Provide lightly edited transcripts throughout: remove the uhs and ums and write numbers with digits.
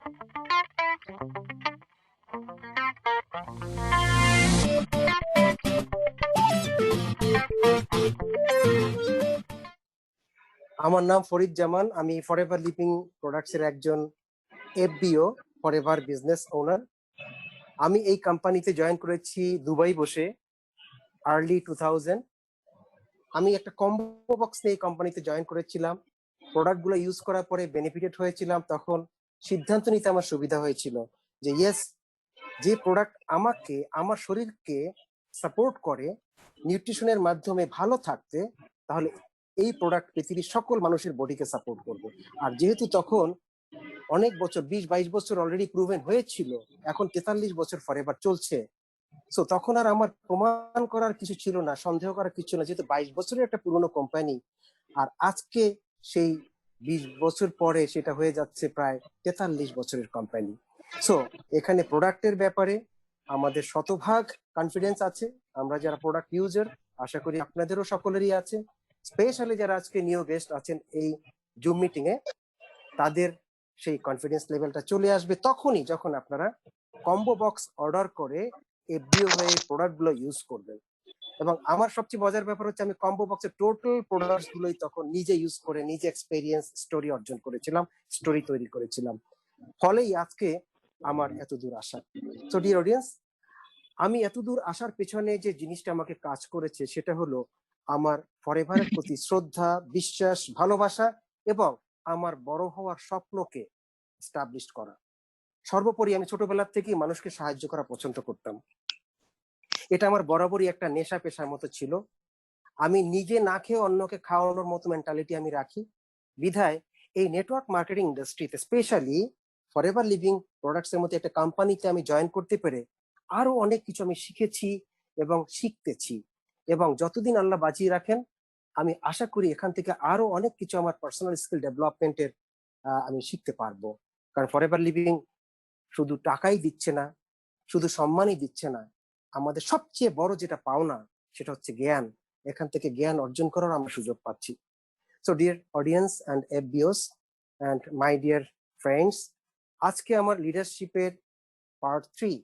আমার নাম ফরিদ জামান, আমি ফরএভার লিভিং প্রোডাক্টস এর একজন এফবিও, ফরএভার বিজনেস ওনার। আমি এই কোম্পানিতে জয়েন করেছি দুবাই বসে আর্লি 2000। আমি একটা কম্বো বক্স নিয়ে এই কোম্পানিতে জয়েন করেছিলাম। প্রোডাক্টগুলো ইউজ করার পরে বেনিফিটেড হয়েছিলাম। তখন সিদ্ধান্ত নিতে আমার সুবিধা হয়েছিল যে ইয়েস, যে প্রোডাক্ট আমাকে আমার শরীরকে সাপোর্ট করে নিউট্রিশনের মাধ্যমে ভালো থাকতে, তাহলে এই প্রোডাক্ট পৃথিবীর সকল মানুষের বডিকে সাপোর্ট করবে। আর যেহেতু তখন অনেক বছর, 20-22 বছর অলরেডি প্রুভেন হয়েছিল, এখন 43 বছর ফরএভার চলছে। সো তখন আর আমার প্রমাণ করার কিছু ছিল না, সন্দেহ করার কিছু না, যেহেতু 22 বছরের একটা পুরনো কোম্পানি। আর আজকে সেই 20 বছর পরে সেটা হয়ে যাচ্ছে প্রায় 43 বছরের কোম্পানি। সো এখানে প্রোডাক্টের ব্যাপারে আমাদের শতভাগ কনফিডেন্স আছে। আমরা যারা প্রোডাক্ট ইউজার, আশা করি আপনাদেরও সকলেরই আছে। স্পেশালি যারা আজকে নিউ গেস্ট আছেন এই জুম মিটিং এ, তাদের সেই কনফিডেন্স লেভেলটা চলে আসবে তখনই যখন আপনারা কম্বো বক্স অর্ডার করে এফবিও হয়ে প্রোডাক্টগুলো ইউজ করবেন। এবং আমার সবচেয়ে মজার ব্যাপার হচ্ছে, আমি কম্বো বক্সের টোটাল প্রোডাক্টস গুলোই তখন নিজে ইউজ করে নিজে এক্সপেরিয়েন্স স্টোরি অর্জন করেছিলাম, স্টোরি তৈরি করেছিলাম। ফলেই আজকে আমার এত দূর আসা। সো ডিয়ার অডিয়েন্স, আমি এত দূর আসার পেছনে যে জিনিসটা আমাকে কাজ করেছে সেটা হলো আমার ফরএভারের প্রতি শ্রদ্ধা, বিশ্বাস, ভালোবাসা এবং আমার বড় হওয়ার স্বপ্নকে এস্টাবলিশ করা। সর্বোপরি আমি ছোটবেলার থেকেই মানুষকে সাহায্য করা পছন্দ করতাম। এটা আমার বরাবরই একটা নেশা পেশার মতো ছিল। আমি নিজে না খেয়ে অন্যকে খাওয়ানোর মতো মেন্টালিটি আমি রাখি। বিধায় এই নেটওয়ার্ক মার্কেটিং ইন্ডাস্ট্রিতে, স্পেশালি ফরএভার লিভিং প্রোডাক্টস এর মতো একটা কোম্পানিতে আমি জয়েন করতে পেরে আরো অনেক কিছু আমি শিখেছি এবং শিখতেছি। এবং যতদিন আল্লাহ বাঁচিয়ে রাখেন, আমি আশা করি এখান থেকে আরো অনেক কিছু আমার পার্সোনাল স্কিল ডেভেলপমেন্টের আমি শিখতে পারবো। কারণ ফরএভার লিভিং শুধু টাকাই দিচ্ছে না, শুধু সম্মানই দিচ্ছে না, আমাদের সবচেয়ে বড় যেটা পাওনা সেটা হচ্ছে জ্ঞান। এখান থেকে জ্ঞান অর্জন করার আমরা সুযোগ পাচ্ছি। So dear audience and FBOs and my dear friends, আজকে আমার লিডারশিপের পার্ট 3।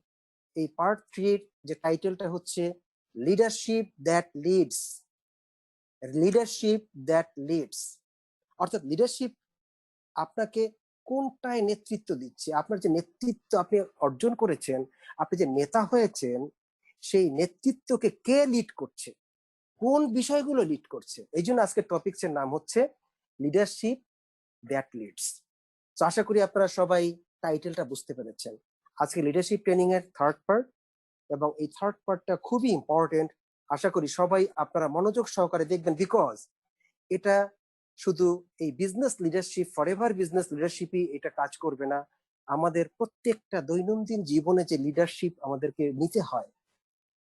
এই পার্ট 3 এর যে টাইটেলটা হচ্ছে leadership that leads. Leadership that leads অর্থাৎ লিডারশিপ আপনাকে কোনটায় নেতৃত্ব দিচ্ছে, আপনার যে নেতৃত্ব আপনি অর্জন করেছেন, আপনি যে নেতা হয়েছেন, সেই নেতৃত্বকে কে লিড করছে, কোন বিষয়গুলো লিড করছে। এই জন্য আজকের টপিকস এর নাম হচ্ছে লিডারশিপ দ্যাট লিডস। তো আশা করি আপনারা সবাই টাইটেলটা বুঝতে পেরেছেন। আজকে লিডারশিপ ট্রেনিং এর থার্ড পার্ট, এবং এই থার্ড পার্টটা খুবই ইম্পর্টেন্ট। আশা করি সবাই আপনারা মনোযোগ সহকারে দেখবেন, বিকজ এটা শুধু এই বিজনেস লিডারশিপ, ফরএভার বিজনেস লিডারশিপই এটা কাজ করবে না। আমাদের প্রত্যেকটা দৈনন্দিন জীবনে যে লিডারশিপ আমাদেরকে নিতে হয়,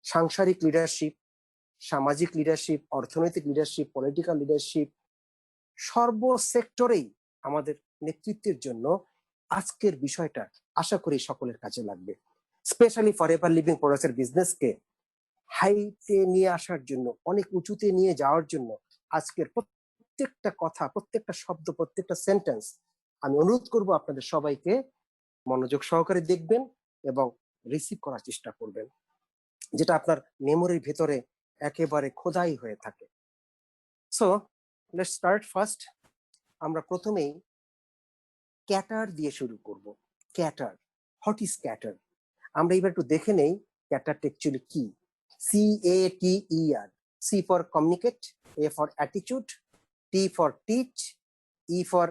সাংসারিক লিডারশিপ, সামাজিক লিডারশিপ, অর্থনৈতিক লিডারশিপ, পলিটিক্যাল লিডারশিপ, সর্বসেক্টরেই আমাদের নেতৃত্বের জন্য আজকের বিষয়টা আশা করি সকলের কাজে লাগবে। স্পেশালি ফরএভার লিভিং প্রোডাক্টসের বিজনেসকে হাইতে নিয়ে আসার জন্য, অনেক উঁচুতে নিয়ে যাওয়ার জন্য আজকের প্রত্যেকটা কথা, প্রত্যেকটা শব্দ, প্রত্যেকটা সেন্টেন্স আমি অনুরোধ করব আপনাদের সবাইকে মনোযোগ সহকারে দেখবেন এবং রিসিভ করার চেষ্টা করবেন, যেটা আপনার মেমোরির ভেতরে একেবারে খোদাই হয়ে থাকে। So let's start first. আমরা প্রথমেই ক্যাটার দিয়ে শুরু করব। Cater, what is cater? আমরা এবার একটু দেখে নেই ক্যাটারটা অ্যাকচুয়ালি কি। CATER, C for communicate, A for attitude, T for teach, E for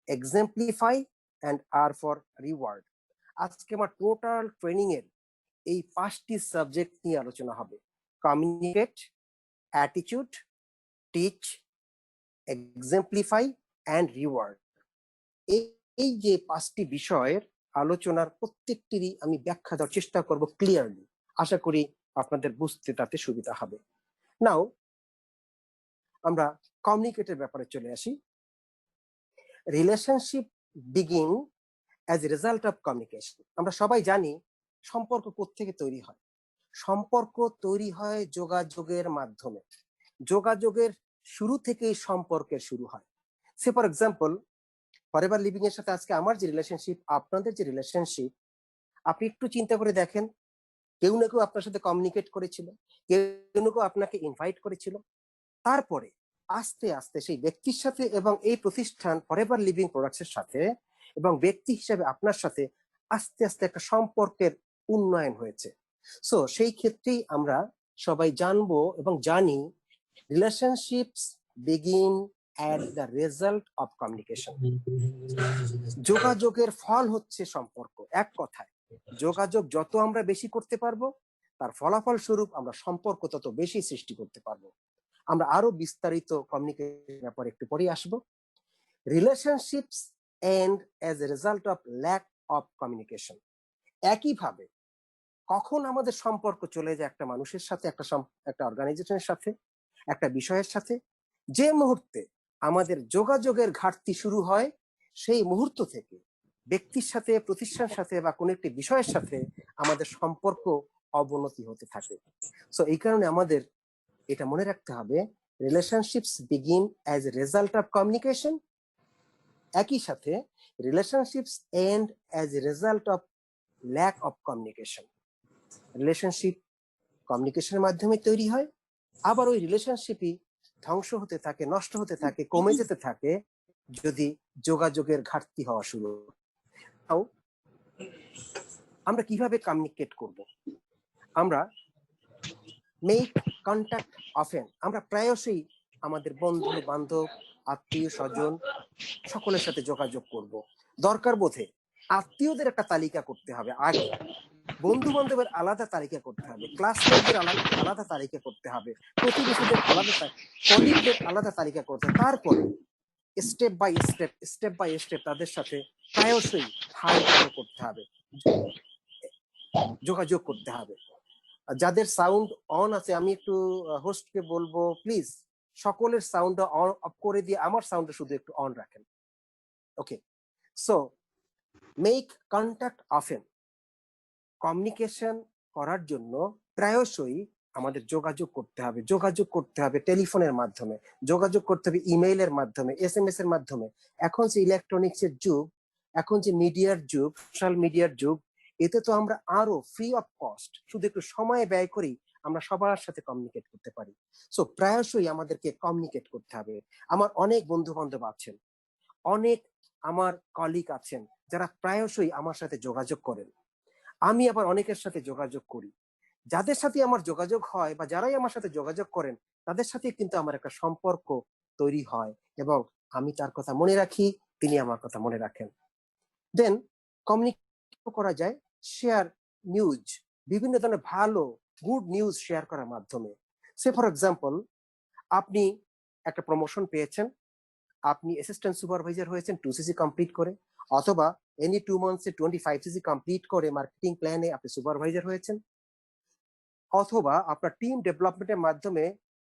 exemplify, and R for reward. আজকে আমার টোটাল ট্রেনিং এর এই 5টি সাবজেক্ট নিয়ে আলোচনা হবে: communicate, attitude, teach, exemplify and reward. এই যে 5টি বিষয়ের আলোচনার প্রত্যেকটিরই আমি ব্যাখ্যা দেওয়ার চেষ্টা করব ক্লিয়ারলি। আশা করি আপনাদের বুঝতে তাতে সুবিধা হবে। নাও আমরা কমিউনিকেটের ব্যাপারে চলে আসি। Relationship begin as a result of communication. আমরা সবাই জানি সম্পর্ক কোত্থেকে তৈরি হয়। সম্পর্ক তৈরি হয় যোগাযোগের মাধ্যমে। যোগাযোগের শুরু থেকেই সম্পর্কের শুরু হয়। সে ফর এক্সাম্পল, ফরএভার লিভিং এর সাথে আজকে আমার যে রিলেশনশিপ, আপনাদের যে রিলেশনশিপ, আপনি একটু চিন্তা করে দেখেন, কেউ না কেউ আপনার সাথে কমিউনিকেট করেছিল, কেউ না কেউ আপনাকে ইনভাইট করেছিল। তারপরে আস্তে আস্তে সেই ব্যক্তির সাথে এবং এই প্রতিষ্ঠান ফরএভার লিভিং প্রোডাক্টস এর সাথে এবং ব্যক্তি হিসেবে আপনার সাথে আস্তে আস্তে একটা সম্পর্কের উন্নয়ন হয়েছে। সো সেই ক্ষেত্রেই আমরা সবাই জানবো এবং জানি, relationships begin at the result of communication. যোগাযোগের ফল হচ্ছে সম্পর্ক। এক কথায় যোগাযোগ যত আমরা বেশি করতে পারবো, তার ফলাফল স্বরূপ আমরা সম্পর্ক তত বেশি সৃষ্টি করতে পারবো। আমরা আরো বিস্তারিত কমিউনিকেশন ব্যাপারে একটু পরে আসবো। Relationships end as a result of lack of communication. একইভাবে কখন আমাদের সম্পর্ক চলে যায় একটা মানুষের সাথে, একটা অর্গানাইজেশনের সাথে, একটা বিষয়ের সাথে, যে মুহূর্তে আমাদের যোগাযোগের ঘাটতি শুরু হয়, সেই মুহূর্ত থেকে ব্যক্তির সাথে, প্রতিষ্ঠানের সাথে বা কোনো একটি বিষয়ের সাথে আমাদের সম্পর্ক অবনতি হতে থাকে। সো এই কারণে আমাদের এটা মনে রাখতে হবে, relationships begin as a result of communication, একই সাথে relationships end as a result of lack of communication. Relationship কমিউনিকেশনের মাধ্যমে তৈরি হয়, আবার ওই রিলেশনশিপই ধ্বংস হতে থাকে, নষ্ট হতে থাকে, কমে যেতে থাকে যদি যোগাযোগের ঘাটতি হওয়া শুরু। আমরা কিভাবে কমিউনিকেট করব? আমরা মেক কন্ট্যাক্ট অফেন। আমরা প্রায়শই আমাদের বন্ধু বান্ধব, আত্মীয় স্বজন সকলের সাথে যোগাযোগ করব। দরকার বোধে আত্মীয়দের একটা তালিকা করতে হবে আগে, বন্ধু বান্ধবের আলাদা তালিকা করতে হবে, ক্লাসমেটদের আলাদা তালিকা করতে হবে, প্রতিবেশীদের আলাদা, কলিগদের আলাদা তালিকা করতে হবে। তারপরে স্টেপ বাই স্টেপ তাদের সাথে প্রায়শই হাই কল করতে হবে, যোগাযোগ করতে হবে। যাদের সাউন্ড অন আছে, আমি একটু হোস্টকে বলবো প্লিজ সকলের সাউন্ড অফ করে দিয়ে আমার সাউন্ডটা শুধু একটু অন রাখেন। Okay, so make contact often. Communication করার জন্য প্রায়শই আমাদের যোগাযোগ করতে হবে টেলিফোনের মাধ্যমে, যোগাযোগ করতে হবে ইমেইলের মাধ্যমে, SMS এর মাধ্যমে। এখন যে ইলেকট্রনিক্সের যুগ, এখন যে মিডিয়ার যুগ, সোশ্যাল মিডিয়ার যুগ, এতে তো আমরা আরো ফ্রি অফ কস্ট, শুধু একটু সময় ব্যয় করি, আমরা সবার সাথে কমিউনিকেট করতে পারি। সো প্রায়শই আমাদেরকে কমিউনিকেট করতে হবে। আমার অনেক বন্ধু বান্ধব আছেন, অনেক আমার কলিগ আছেন যারা প্রায়শই আমার সাথে যোগাযোগ করেন। আমি আবার অনেকের সাথে যোগাযোগ করি। যাদের সাথে আমার যোগাযোগ হয় বা যারাই আমার সাথে যোগাযোগ করেন, তাদের সাথে কিন্তু আমার একটা সম্পর্ক তৈরি হয় এবং আমি তার কথা মনে রাখি, তিনি আমার কথা মনে রাখেন। দেন কমিউনিকেট করা যায় শেয়ার নিউজ, বিভিন্ন ধরনের ভালো গুড নিউজ শেয়ার করার মাধ্যমে। সে ফর এক্সাম্পল, আপনি একটা প্রমোশন পেয়েছেন, আপনি অ্যাসিস্ট্যান্ট সুপারভাইজার হয়েছেন 2cc কমপ্লিট করে, অথবা এনি 2 মান্থসে 25cc কমপ্লিট করে মার্কেটিং প্ল্যানে আপনি সুপারভাইজার হয়েছেন, অথবা আপনার টিম ডেভেলপমেন্টের মাধ্যমে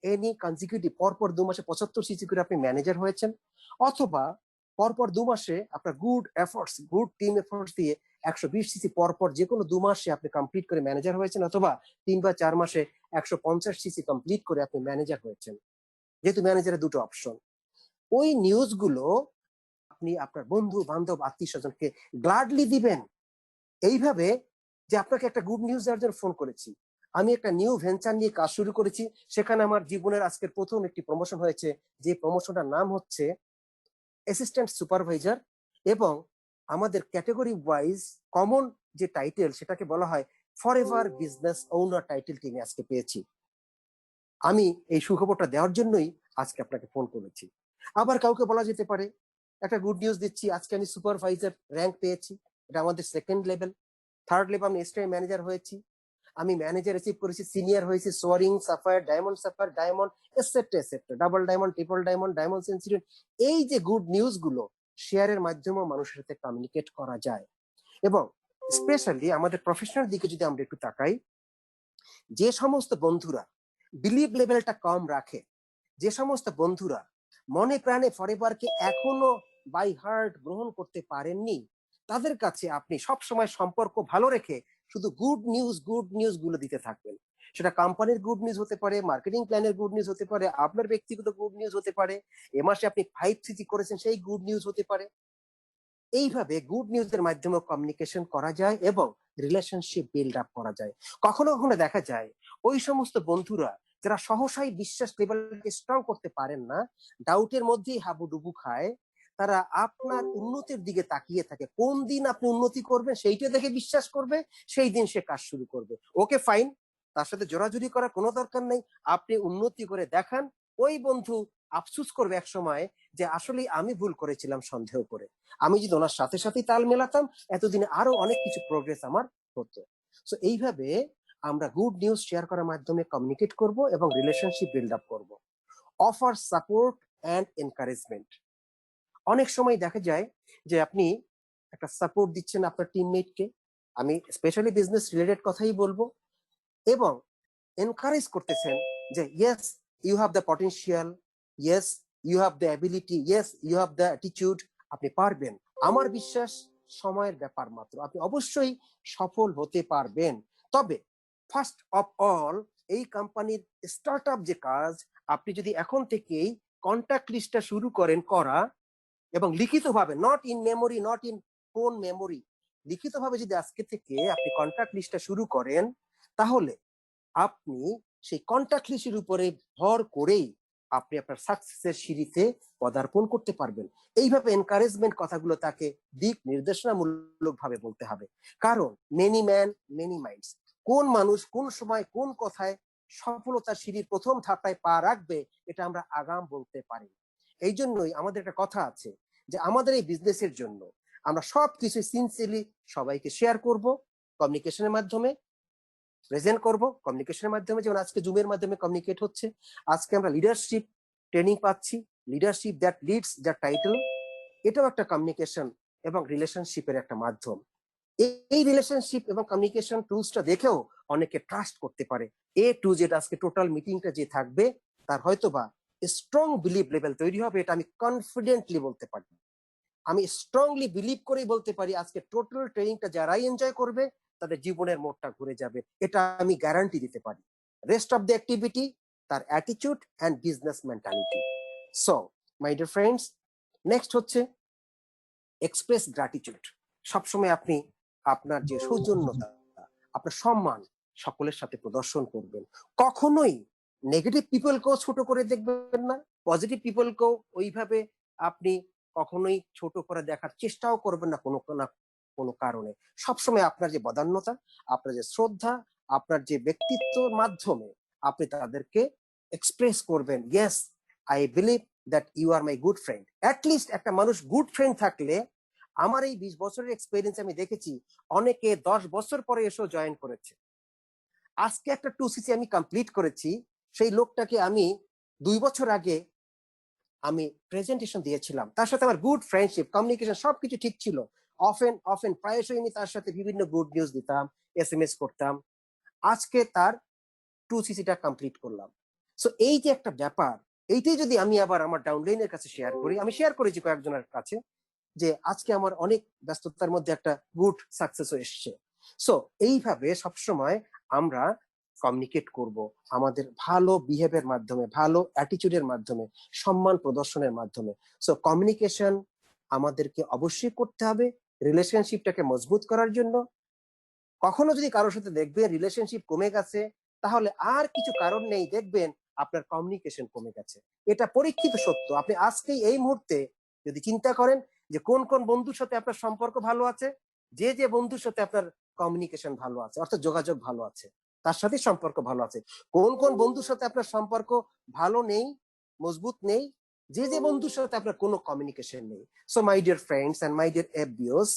এনি কনজিকিউটিভ পরপর 2 মাসে 75cc করে আপনি ম্যানেজার হয়েছেন, অথবা পরপর 2 মাসে আপনার গুড টিম এফোর্টস দিয়ে 120cc পরপর যে কোনো 2 মাসে আপনি কমপ্লিট করে ম্যানেজার হয়েছেন, অথবা 3 বা 4 মাসে 150cc কমপ্লিট করে আপনি ম্যানেজার হয়েছেন। যেহেতু ম্যানেজারের দুটো অপশন, ওই নিউজগুলো আপনি আপনার বন্ধু বান্ধব আত্মীয় স্বজনকে গ্লাডলি দিবেন, এইভাবে যে আপনাকে একটা গুড নিউজ দেওয়ার জন্য ফোন করেছি, আমি একটা নিউ ভেঞ্চার নিয়ে কাজ শুরু করেছি, সেখানে আমার জীবনের আজকের প্রথম একটি প্রমোশন হয়েছে, যে প্রমোশনটার নাম হচ্ছে অ্যাসিস্ট্যান্ট সুপারভাইজার, এবং আমাদের ক্যাটাগরি ওয়াইজ কমন যে টাইটেল সেটাকে বলা হয় ফরএভার বিজনেস ওনার টাইটেলটি আমি আজকে পেয়েছি। আমি এই সুখবরটা দেওয়ার জন্যই আজকে আপনাকে ফোন করেছি। আবার কাউকে বলা যেতে পারে, একটা গুড নিউজ দিচ্ছি, আজকে আমি সুপারভাইজার র্যাঙ্ক পেয়েছি, এটা আমাদের সেকেন্ড লেভেল। থার্ড লেভেল আমি স্টার ম্যানেজার হয়েছি, আমি ম্যানেজার রিসিভ করেছি, সিনিয়র হয়েছি, soaring, Sapphire, diamond et cetera, double diamond, triple diamond, diamond Centurion. এই যে গুড নিউজ গুলো শেয়ারের মাধ্যমেও মানুষের সাথে কমিউনিকেট করা যায়। এবং স্পেশালি আমাদের প্রফেশনাল দিকে যদি আমরা একটু তাকাই, যে সমস্ত বন্ধুরা বিলিভ লেভেলটা কম রাখে, যে সমস্ত বন্ধুরা মনে প্রাণে ফরএভারকে এখনো বাই হার্ট গ্রহণ করতে পারেননি, তাদের কাছে আপনি সব সময় সম্পর্ক ভালো রেখে শুধু গুড নিউজ গুলো দিতে থাকবেন। সেটা কোম্পানির গুড নিউজ হতে পারে, মার্কেটিং প্ল্যানের গুড নিউজ হতে পারে, আপনার ব্যক্তিগত গুড নিউজ হতে পারে, এ মাসে আপনি 5cc করেছেন সেই গুড নিউজ হতে পারে। এইভাবে গুড নিউজের মাধ্যমে কমিউনিকেশন করা যায় এবং রিলেশনশিপ বিল্ড আপ করা যায়। কখনো কখনো দেখা যায় ওই সমস্ত বন্ধুরা যারা সহসাই বিশ্বাস লেভেলকে স্ট্রং করতে পারেন না, ডাউটের মধ্যেই হাবুডুবু খায়, তারা আপনার উন্নতির দিকে তাকিয়ে থাকে। কোন দিন আপনি উন্নতি করবেন সেইটা দেখে বিশ্বাস করবে, সেই দিন সে কাজ শুরু করবে। ওকে ফাইন, তার সাথে জোরাজুরি করার কোনো দরকার নেই। আপনি উন্নতি করে দেখান, ওই বন্ধু আফসুস করবে এক সময় যে আসলে আমি ভুল করেছিলাম সন্দেহ করে। আমি যদি ওনার সাথে সাথে তাল মেলাতাম, এতদিনে আরো অনেক কিছু প্রোগ্রেস আমার হতো। সো এইভাবে আমরা গুড নিউজ শেয়ার করার মাধ্যমে কমিউনিকেট করব এবং রিলেশনশিপ বিল্ড আপ করব। Offer support and encouragement. অনেক সময় দেখা যায় যে আপনি একটা সাপোর্ট দিচ্ছেন আপনার টিমমেটকে, আমি স্পেশালি বিজনেস রিলেটেড কথাই বলবো, এবং এনকারেজ করতেছেন যে yes you have the potential, yes you have the ability, yes you have the attitude, আপনি পারবেন। আমার বিশ্বাস সময়ের ব্যাপার মাত্র, আপনি অবশ্যই সফল হতে পারবেন। তবে ফার্স্ট অফ অল এই কোম্পানির স্টার্ট আপ যে কাজ, আপনি যদি এখন থেকেই কন্ট্যাক্ট লিস্টটা শুরু করেন করা, এবং লিখিতভাবে, not in memory, not in phone memory, লিখিতভাবে যদি আজকে থেকে আপনি কন্ট্যাক্ট লিস্টটা শুরু করেন, তাহলে আপনি সেই কন্ট্যাক্ট লিস্টের উপরে ভর করেই আপনি আপনার সাকসেসের সিঁড়িতে পদার্পণ করতে পারবেন। এইভাবে এনকারেজমেন্ট কথাগুলো তাকে দিক নির্দেশনামূলক ভাবে বলতে হবে। কারণ মেনি ম্যান মেনি মাইন্ডস, কোন মানুষ কোন সময় কোন কথায় সফলতার সিঁড়ির প্রথম ধাপটায় পা রাখবে, এটা আমরা আগাম বলতে পারি। এই জন্যই আমাদের একটা কথা আছে যে আমাদের এই বিজনেসের জন্য আমরা সবকিছু সিনসিয়ারলি সবাইকে শেয়ার করব, কমিউনিকেশনের মাধ্যমে প্রেজেন্ট করব, কমিউনিকেশনের মাধ্যমে। যেমন আজকে জুমের মাধ্যমে কমিউনিকেট হচ্ছে, আজকে আমরা লিডারশিপ ট্রেনিং পাচ্ছি, leadership that leads the title, এটাও একটা কমিউনিকেশন এবং রিলেশনশিপের একটা মাধ্যম। এই রিলেশনশিপ এবং কমিউনিকেশন টুলসটা দেখেও অনেকে ট্রাস্ট করতে পারে। এ টু জেড আজকে টোটাল মিটিংটা যে থাকবে, তার হয়তোবা স্ট্রং বিলিভ লেভেল তৈরি হবে, এটা আমি কনফিডেন্টলি বলতে পারি। আমি স্ট্রংলি বিলিভ করেই বলতে পারি আজকে টোটাল ট্রেনিংটা যারাই এনজয় করবে তাদের জীবনের মোড়টা ঘুরে যাবে, এটা আমি গ্যারান্টি দিতে পারি। রেস্ট অফ দ্য অ্যাক্টিভিটি তার attitude and business mentality. So my dear friends, next হচ্ছে এক্সপ্রেস গ্র্যাটিটিউড। সবসময় আপনি আপনার যে সৌজন্যতা, আপনার সম্মান সকলের সাথে প্রদর্শন করবেন। কখনোই নেগেটিভ পিপলকেও ছোট করে দেখবেন না, পজিটিভ পিপলকেও ওইভাবে আপনি কখনোই ছোট করে দেখার চেষ্টাও করবেন না কোনো কারণে। সবসময় আপনার যে বদান্যতা, আপনার যে শ্রদ্ধা, আপনার যে ব্যক্তিত্বর মাধ্যমে আপনি তাদেরকে এক্সপ্রেস করবেন, yes I believe that you are my good friend. At least একটা মানুষ গুড ফ্রেন্ড থাকলে, আমার এই 20 বছরের এক্সপেরিয়েন্স আমি দেখেছি অনেকে 10 বছর পরে এসেও জয়েন করেছে। আজকে একটা 2cc আমি কমপ্লিট করেছি, সেই লোকটাকে আমি 2 বছর আগে আমি প্রেজেন্টেশন দিয়েছিলাম, তার সাথে আমার গুড ফ্রেন্ডশিপ, কমিউনিকেশন সবকিছু ঠিক ছিল। অফেন অফেন প্রায়শই আমি তার সাথে বিভিন্ন গুড নিউজ দিতাম, এসএমএস করতাম। আজকে তার 2cc-টা কমপ্লিট করলাম। সো এই যে একটা ব্যাপার, এইটাই যদি আমি আবার আমার ডাউনলাইনের কাছে শেয়ার করি, আমি শেয়ার করেছি কয়েকজনের কাছে যে আজকে আমার অনেক ব্যস্ততার মধ্যে একটা গুড সাকসেস এসছে। সো এইভাবে সবসময় আমরা কমিউনিকেট করব আমাদের ভালো বিহেভের মাধ্যমে, ভালো অ্যাটিটিউডের মাধ্যমে, সম্মান প্রদর্শনের মাধ্যমে। সো কমিউনিকেশন আমাদেরকে অবশ্যই করতে হবে রিলেশনশিপটাকে মজবুত করার জন্য। কখনো যদি কারোর সাথে দেখবেন রিলেশনশিপ কমে গেছে, তাহলে আর কিছু কারণ নেই, দেখবেন আপনার কমিউনিকেশন কমে গেছে। এটা পরীক্ষিত সত্য। আপনি আজকেই এই মুহূর্তে যদি চিন্তা করেন যে কোন কোন বন্ধুর সাথে আপনার সম্পর্ক ভালো আছে, যে যে বন্ধুর সাথে আপনার কমিউনিকেশন ভালো আছে, অর্থাৎ যোগাযোগ ভালো আছে, তার সাথে সম্পর্ক ভালো আছে। কোন কোন বন্ধুর সাথে আপনার সম্পর্ক ভালো নেই, মজবুত নেই, যে যে বন্ধুর সাথে আপনার কোনো কমিউনিকেশন নেই। So my dear friends and my dear FBOs,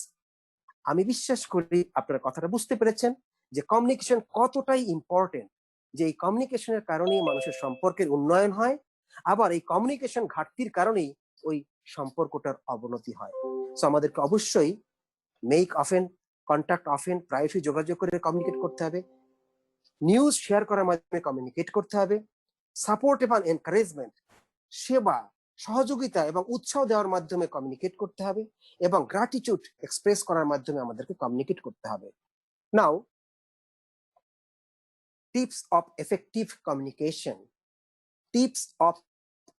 আমি বিশ্বাস করি আপনারা কথাটা বুঝতে পেরেছেন যে কমিউনিকেশন কতটাই ইম্পর্টেন্ট, যে এই কমিউনিকেশনের কারণেই মানুষের সম্পর্কের উন্নয়ন হয়, আবার এই কমিউনিকেশন ঘাটতির কারণেই ওই সম্পর্কটার অবনতি হয়। সো আমাদেরকে অবশ্যই মেক অফেন, কন্ট্যাক্ট অফেন, প্রায়শই যোগাযোগ করে কমিউনিকেট করতে হবে, নিউজ শেয়ার করার মাধ্যমে কমিউনিকেট করতে হবে, সাপোর্ট এবং এনকারেজমেন্ট, সেবা, সহযোগিতা এবং উৎসাহ দেওয়ার মাধ্যমে কমিউনিকেট করতে হবে, এবং গ্র্যাটিটিউড এক্সপ্রেস করার মাধ্যমে আমাদেরকে কমিউনিকেট করতে হবে। Now, tips of effective communication. Tips of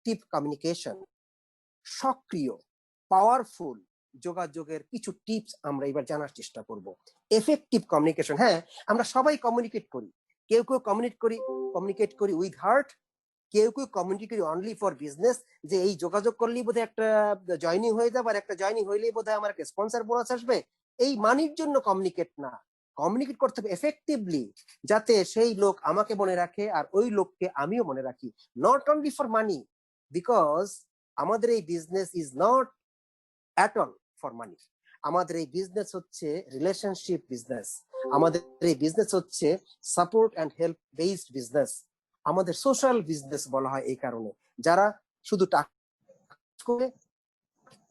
tip communication: সক্রিয়, পাওয়ারফুল যোগাযোগের কিছু টিপস আমরা এবার জানার চেষ্টা করব। এফেক্টিভ কমিউনিকেশন, হ্যাঁ আমরা সবাই কমিউনিকেট করি, কেউ কেউ কমিউনিকেট করি উইথ হার্ট, কেউ কেউ কমিউনিকেট করি অনলি ফর বিজনেস, যে এই যোগাযোগ করলেই বোধহয় একটা জয়নিং হয়ে যাবে, আর একটা জয়নিং হইলেই বোধহয় আমার একটা স্পন্সর বোনাস আসবে। এই মানির জন্য কমিউনিকেট না, কমিউনিকেট করতে হবে এফেক্টিভলি, যাতে সেই লোক আমাকে মনে রাখে আর ওই লোককে আমিও মনে রাখি, not only for money, because আমাদের এই business is not at all for money. আমাদের এই বিজনেস হচ্ছে রিলেশনশিপ বিজনেস, আমাদের এই বিজনেস হচ্ছে support and help based business, আমাদের সোশ্যাল বিজনেস বলা হয় এই কারণে। যারা শুধু টাকা করে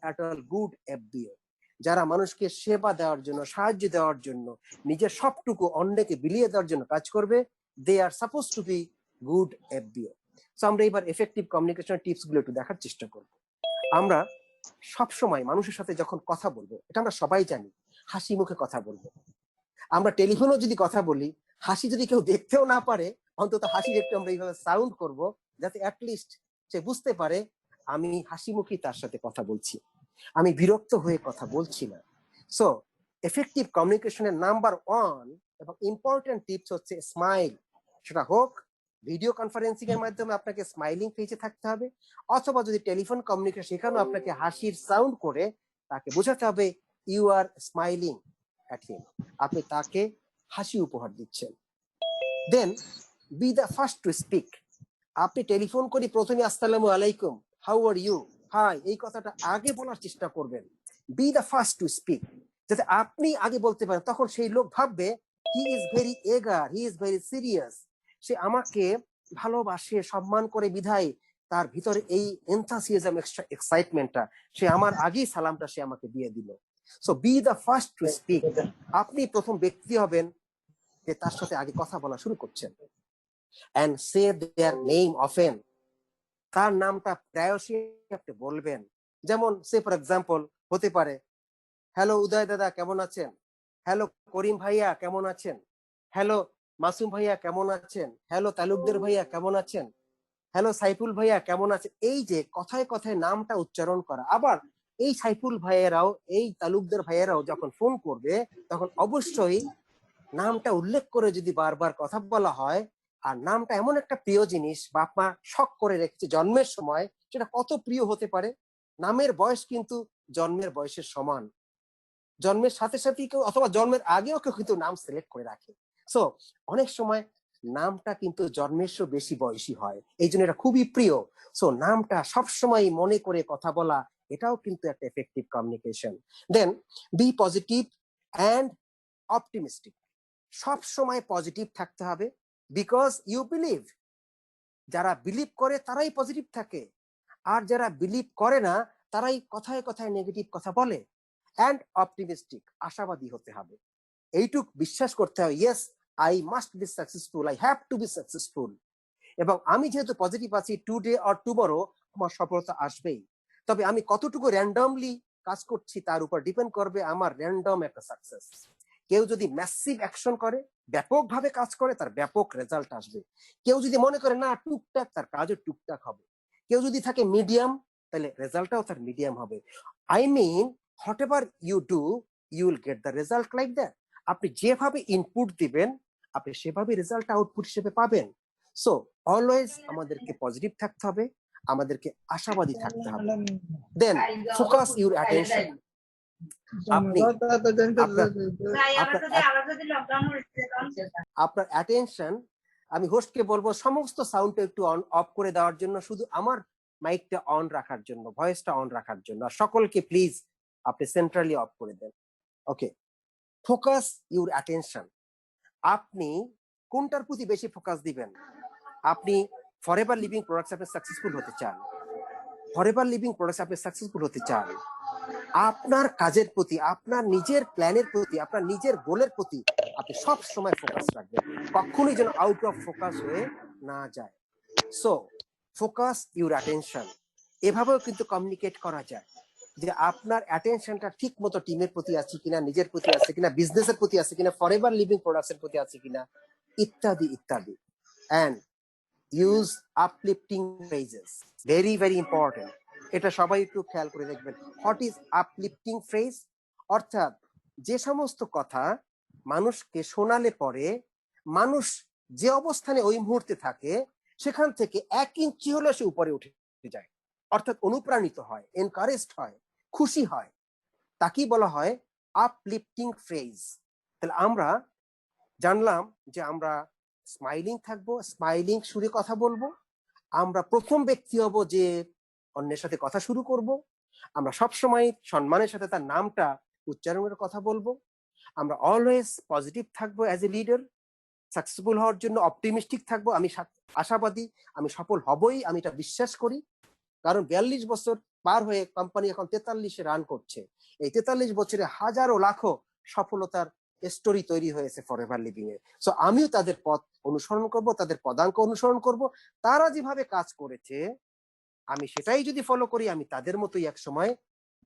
অ্যাট অল গুড এফবিও, যারা মানুষকে সেবা দেওয়ার জন্য, সাহায্য দেওয়ার জন্য, নিজের সবটুকু অন্যকে বিলিয়ে দেওয়ার জন্য কাজ করবে, they are suppose to be good FBO. So আমরা এবার এফেক্টিভ কমিউনিকেশন টিপস গুলো একটু দেখার চেষ্টা করব। আমরা সব সময় মানুষের সাথে যখন কথা বলবো, এটা আমরা সবাই জানি, হাসি মুখে কথা বলবো। আমরা টেলিফোনেও যদি কথা বলি, হাসি যদি কেউ দেখতেও না পারে, অন্তত হাসির একটু আমরা এইভাবে সাউন্ড করব, যাতে অ্যাটলিস্ট সে বুঝতে পারে আমি হাসি মুখে তার সাথে কথা বলছি, আমি বিরক্ত হয়ে কথা বলছি না। সো এফেক্টিভ কমিউনিকেশনের নাম্বার 1 এবং ইম্পর্টেন্ট টিপস হচ্ছে স্মাইল। সেটা হোক ভিডিও কনফারেন্সিং এর মাধ্যমে আপনাকে স্মাইলিং ফেসে থাকতে হবে, অথবা যদি টেলিফোন কমিউনিকেশন, সেখানেও আপনাকে হাসির সাউন্ড করে তাকে বোঝাতে হবে you are smiling at him, আপনি তাকে হাসি উপহার দিচ্ছেন। Then be the first to speak. আপনি টেলিফোন করে প্রথমে আসসালামু আলাইকুম, হাউ আর ইউ, হাই, এই কথাটা আগে বলার চেষ্টা করবেন। B the first to speak, যাতে আপনি আগে বলতে পারেন, তখন সেই লোক ভাববে হি ইজ ভেরি এগার, হি ইজ ভেরি সিরিয়াস, সে আমাকে ভালোবাসে, সম্মান করে, বিধায় তার ভিতরে এই এনথাসিয়াজম, এক্সাইটমেন্টটা, সে আমার আগেই সালামটা সে আমাকে দিয়ে দিল। So B the first to speak, আপনি প্রথম ব্যক্তি হবেন যে তার সাথে আগে কথা বলা শুরু করছেন। and say their name often, তার নামটা প্রায়শই আপনি বলবেন। যেমন সে ফর এক্সাম্পল হতে পারে, হ্যালো উদয় দাদা কেমন আছেন, হ্যালো করিম ভাইয়া কেমন আছেন, হ্যালো মাসুম ভাইয়া কেমন আছেন, হ্যালো তালুকদার ভাইয়া কেমন আছেন, হ্যালো সাইফুল ভাইয়া কেমন আছেন। এই যে কথায় কথায় নামটা উচ্চারণ করা। আবার এই সাইফুল ভাইয়েরাও, এই তালুকদার ভাইয়েরাও যখন ফোন করবে, তখন অবশ্যই নামটা উল্লেখ করে যদি বারবার কথা বলা হয়, আর নামটা এমন একটা প্রিয় জিনিস বাপ মা শখ করে রেখেছে জন্মের সময়, সেটা কত প্রিয় হতে পারে। নামের বয়স কিন্তু জন্মের বয়সের সমান, জন্মের সাথে সাথে কেউ অথবা জন্মের আগেও কেউ কিন্তু নাম সিলেক্ট করে রাখে। সো অনেক সময় নামটা কিন্তু জন্মের চেয়েও বেশি বয়সী হয়, এই জন্য এটা খুবই প্রিয়। সো নামটা সবসময় মনে করে কথা বলা, এটাও কিন্তু একটা effective communication. Then be positive and optimistic, সব সময় পজিটিভ থাকতে হবে, বিকজ ইউ বিলিভ, যারা বিলিভ করে তারাই পজিটিভ থাকে, আর যারা বিলিভ করে না তারাই কথায় কথায় নেগেটিভ কথা বলে। অ্যান্ড অপটিমিস্টিক, আশাবাদী হতে হবে, এইটুক বিশ্বাস করতে হবে, yes I must be successful, I have to be successful, এবং আমি যেহেতু পজিটিভ আছি, টুডে অর টুমরো আমার সফলতা আসবেই। তবে আমি কতটুকু র্যান্ডমলি কাজ করছি তার উপর ডিপেন্ড করবে আমার র্যান্ডম একটা সাকসেস। কেউ যদি ম্যাসিভ অ্যাকশন করে, ব্যাপকভাবে কাজ করে, তার ব্যাপক রেজাল্ট আসবে। কেউ যদি মনে করে না টুকটাক, তার কাজও টুকটাক হবে। কেউ যদি থাকে মিডিয়াম, তাহলে রেজাল্টটাও তার মিডিয়াম হবে। I mean whatever you do, you will get the result like that. আপনি যেভাবে ইনপুট দিবেন, আপনি সেভাবে রেজাল্ট আউটপুট হিসেবে পাবেন। সো অলওয়েজ আমাদেরকে পজিটিভ থাকতে হবে, আমাদেরকে আশাবাদী থাকতে হবে। দেন ফোকাস ইউর অ্যাটেনশন, আপনি আপনার অ্যাটেনশন, আমি হোস্টকে বলবো সমস্ত সাউন্ডটা একটু অন অফ করে দেওয়ার জন্য, শুধু আমার মাইকটা অন রাখার জন্য, ভয়েসটা অন রাখার জন্য, আর সকলকে প্লিজ আপনি সেন্ট্রালি অফ করে দেন। ওকে, ফোকাস ইউর অ্যাটেনশন, আপনি কোনটার প্রতি বেশি ফোকাস দিবেন? আপনি ফরএভার লিভিং প্রোডাক্টস আপনি সাকসেসফুল হতে চান, ফরএভার লিভিং প্রোডাক্টস আপনি সাকসেসফুল হতে চান, আপনার কাজের প্রতি, আপনার নিজের প্ল্যানের প্রতি, আপনার নিজের গোলের প্রতি আপনি সব সময় ফোকাস রাখবেন, কখনোই যেন আউট অফ ফোকাস হয়ে না যায়। সো ফোকাস ইউর অ্যাটেনশন, এভাবেও কিন্তু কমিউনিকেট করা যায় যে আপনার অ্যাটেনশনটা ঠিক মতো টিমের প্রতি আছে কিনা, নিজের প্রতি আছে কিনা, বিজনেসের প্রতি আছে কিনা, ফরএভার লিভিং প্রোডাক্টসের প্রতি আছে কিনা, ইত্যাদি ইত্যাদি। And use uplifting phrases, very very important. এটা সবাই একটু খেয়াল করে দেখবেন। What is uplifting phrase? অর্থাৎ যে সমস্ত কথা মানুষকে শোনালে পরে মানুষ যে অবস্থানে ওই মুহূর্তে থাকে সেখান থেকে 1 ইঞ্চি হলেও সে উপরে উঠে যায়, অর্থাৎ অনুপ্রাণিত হয়, এনকারেজড হয়, খুশি হয়, তাকেই বলা হয় আপলিফটিং ফ্রেজ। তাহলে আমরা জানলাম যে আমরা স্মাইলিং থাকবো, স্মাইলিং সুরে কথা বলবো, আমরা প্রথম ব্যক্তি হব যে অন্যের সাথে কথা শুরু করব, আমরা সবসময় সম্মানের সাথে তার নামটা উচ্চারণের কথা বলবো, আমরা অলওয়েজ পজিটিভ থাকবো অ্যাজ এ লিডার, সাকসেসফুল হওয়ার জন্য অপটিমিস্টিক থাকবো, আমি আশাবাদী, আমি সফল হবই, আমি এটা বিশ্বাস করি। কারণ 42 বছর পার হয়ে কোম্পানি এখন 43-এ রান করছে। এই 43 বছরে হাজারো লাখো সফলতার স্টোরি তৈরি হয়েছে ফরএভার লিভিং এ। সো আমিও তাদের পথ অনুসরণ করব, তাদের পদাঙ্ক অনুসরণ করব। তারা যেভাবে কাজ করেছে আমি সেটাই যদি ফলো করি, আমি তাদের মতোই এক সময়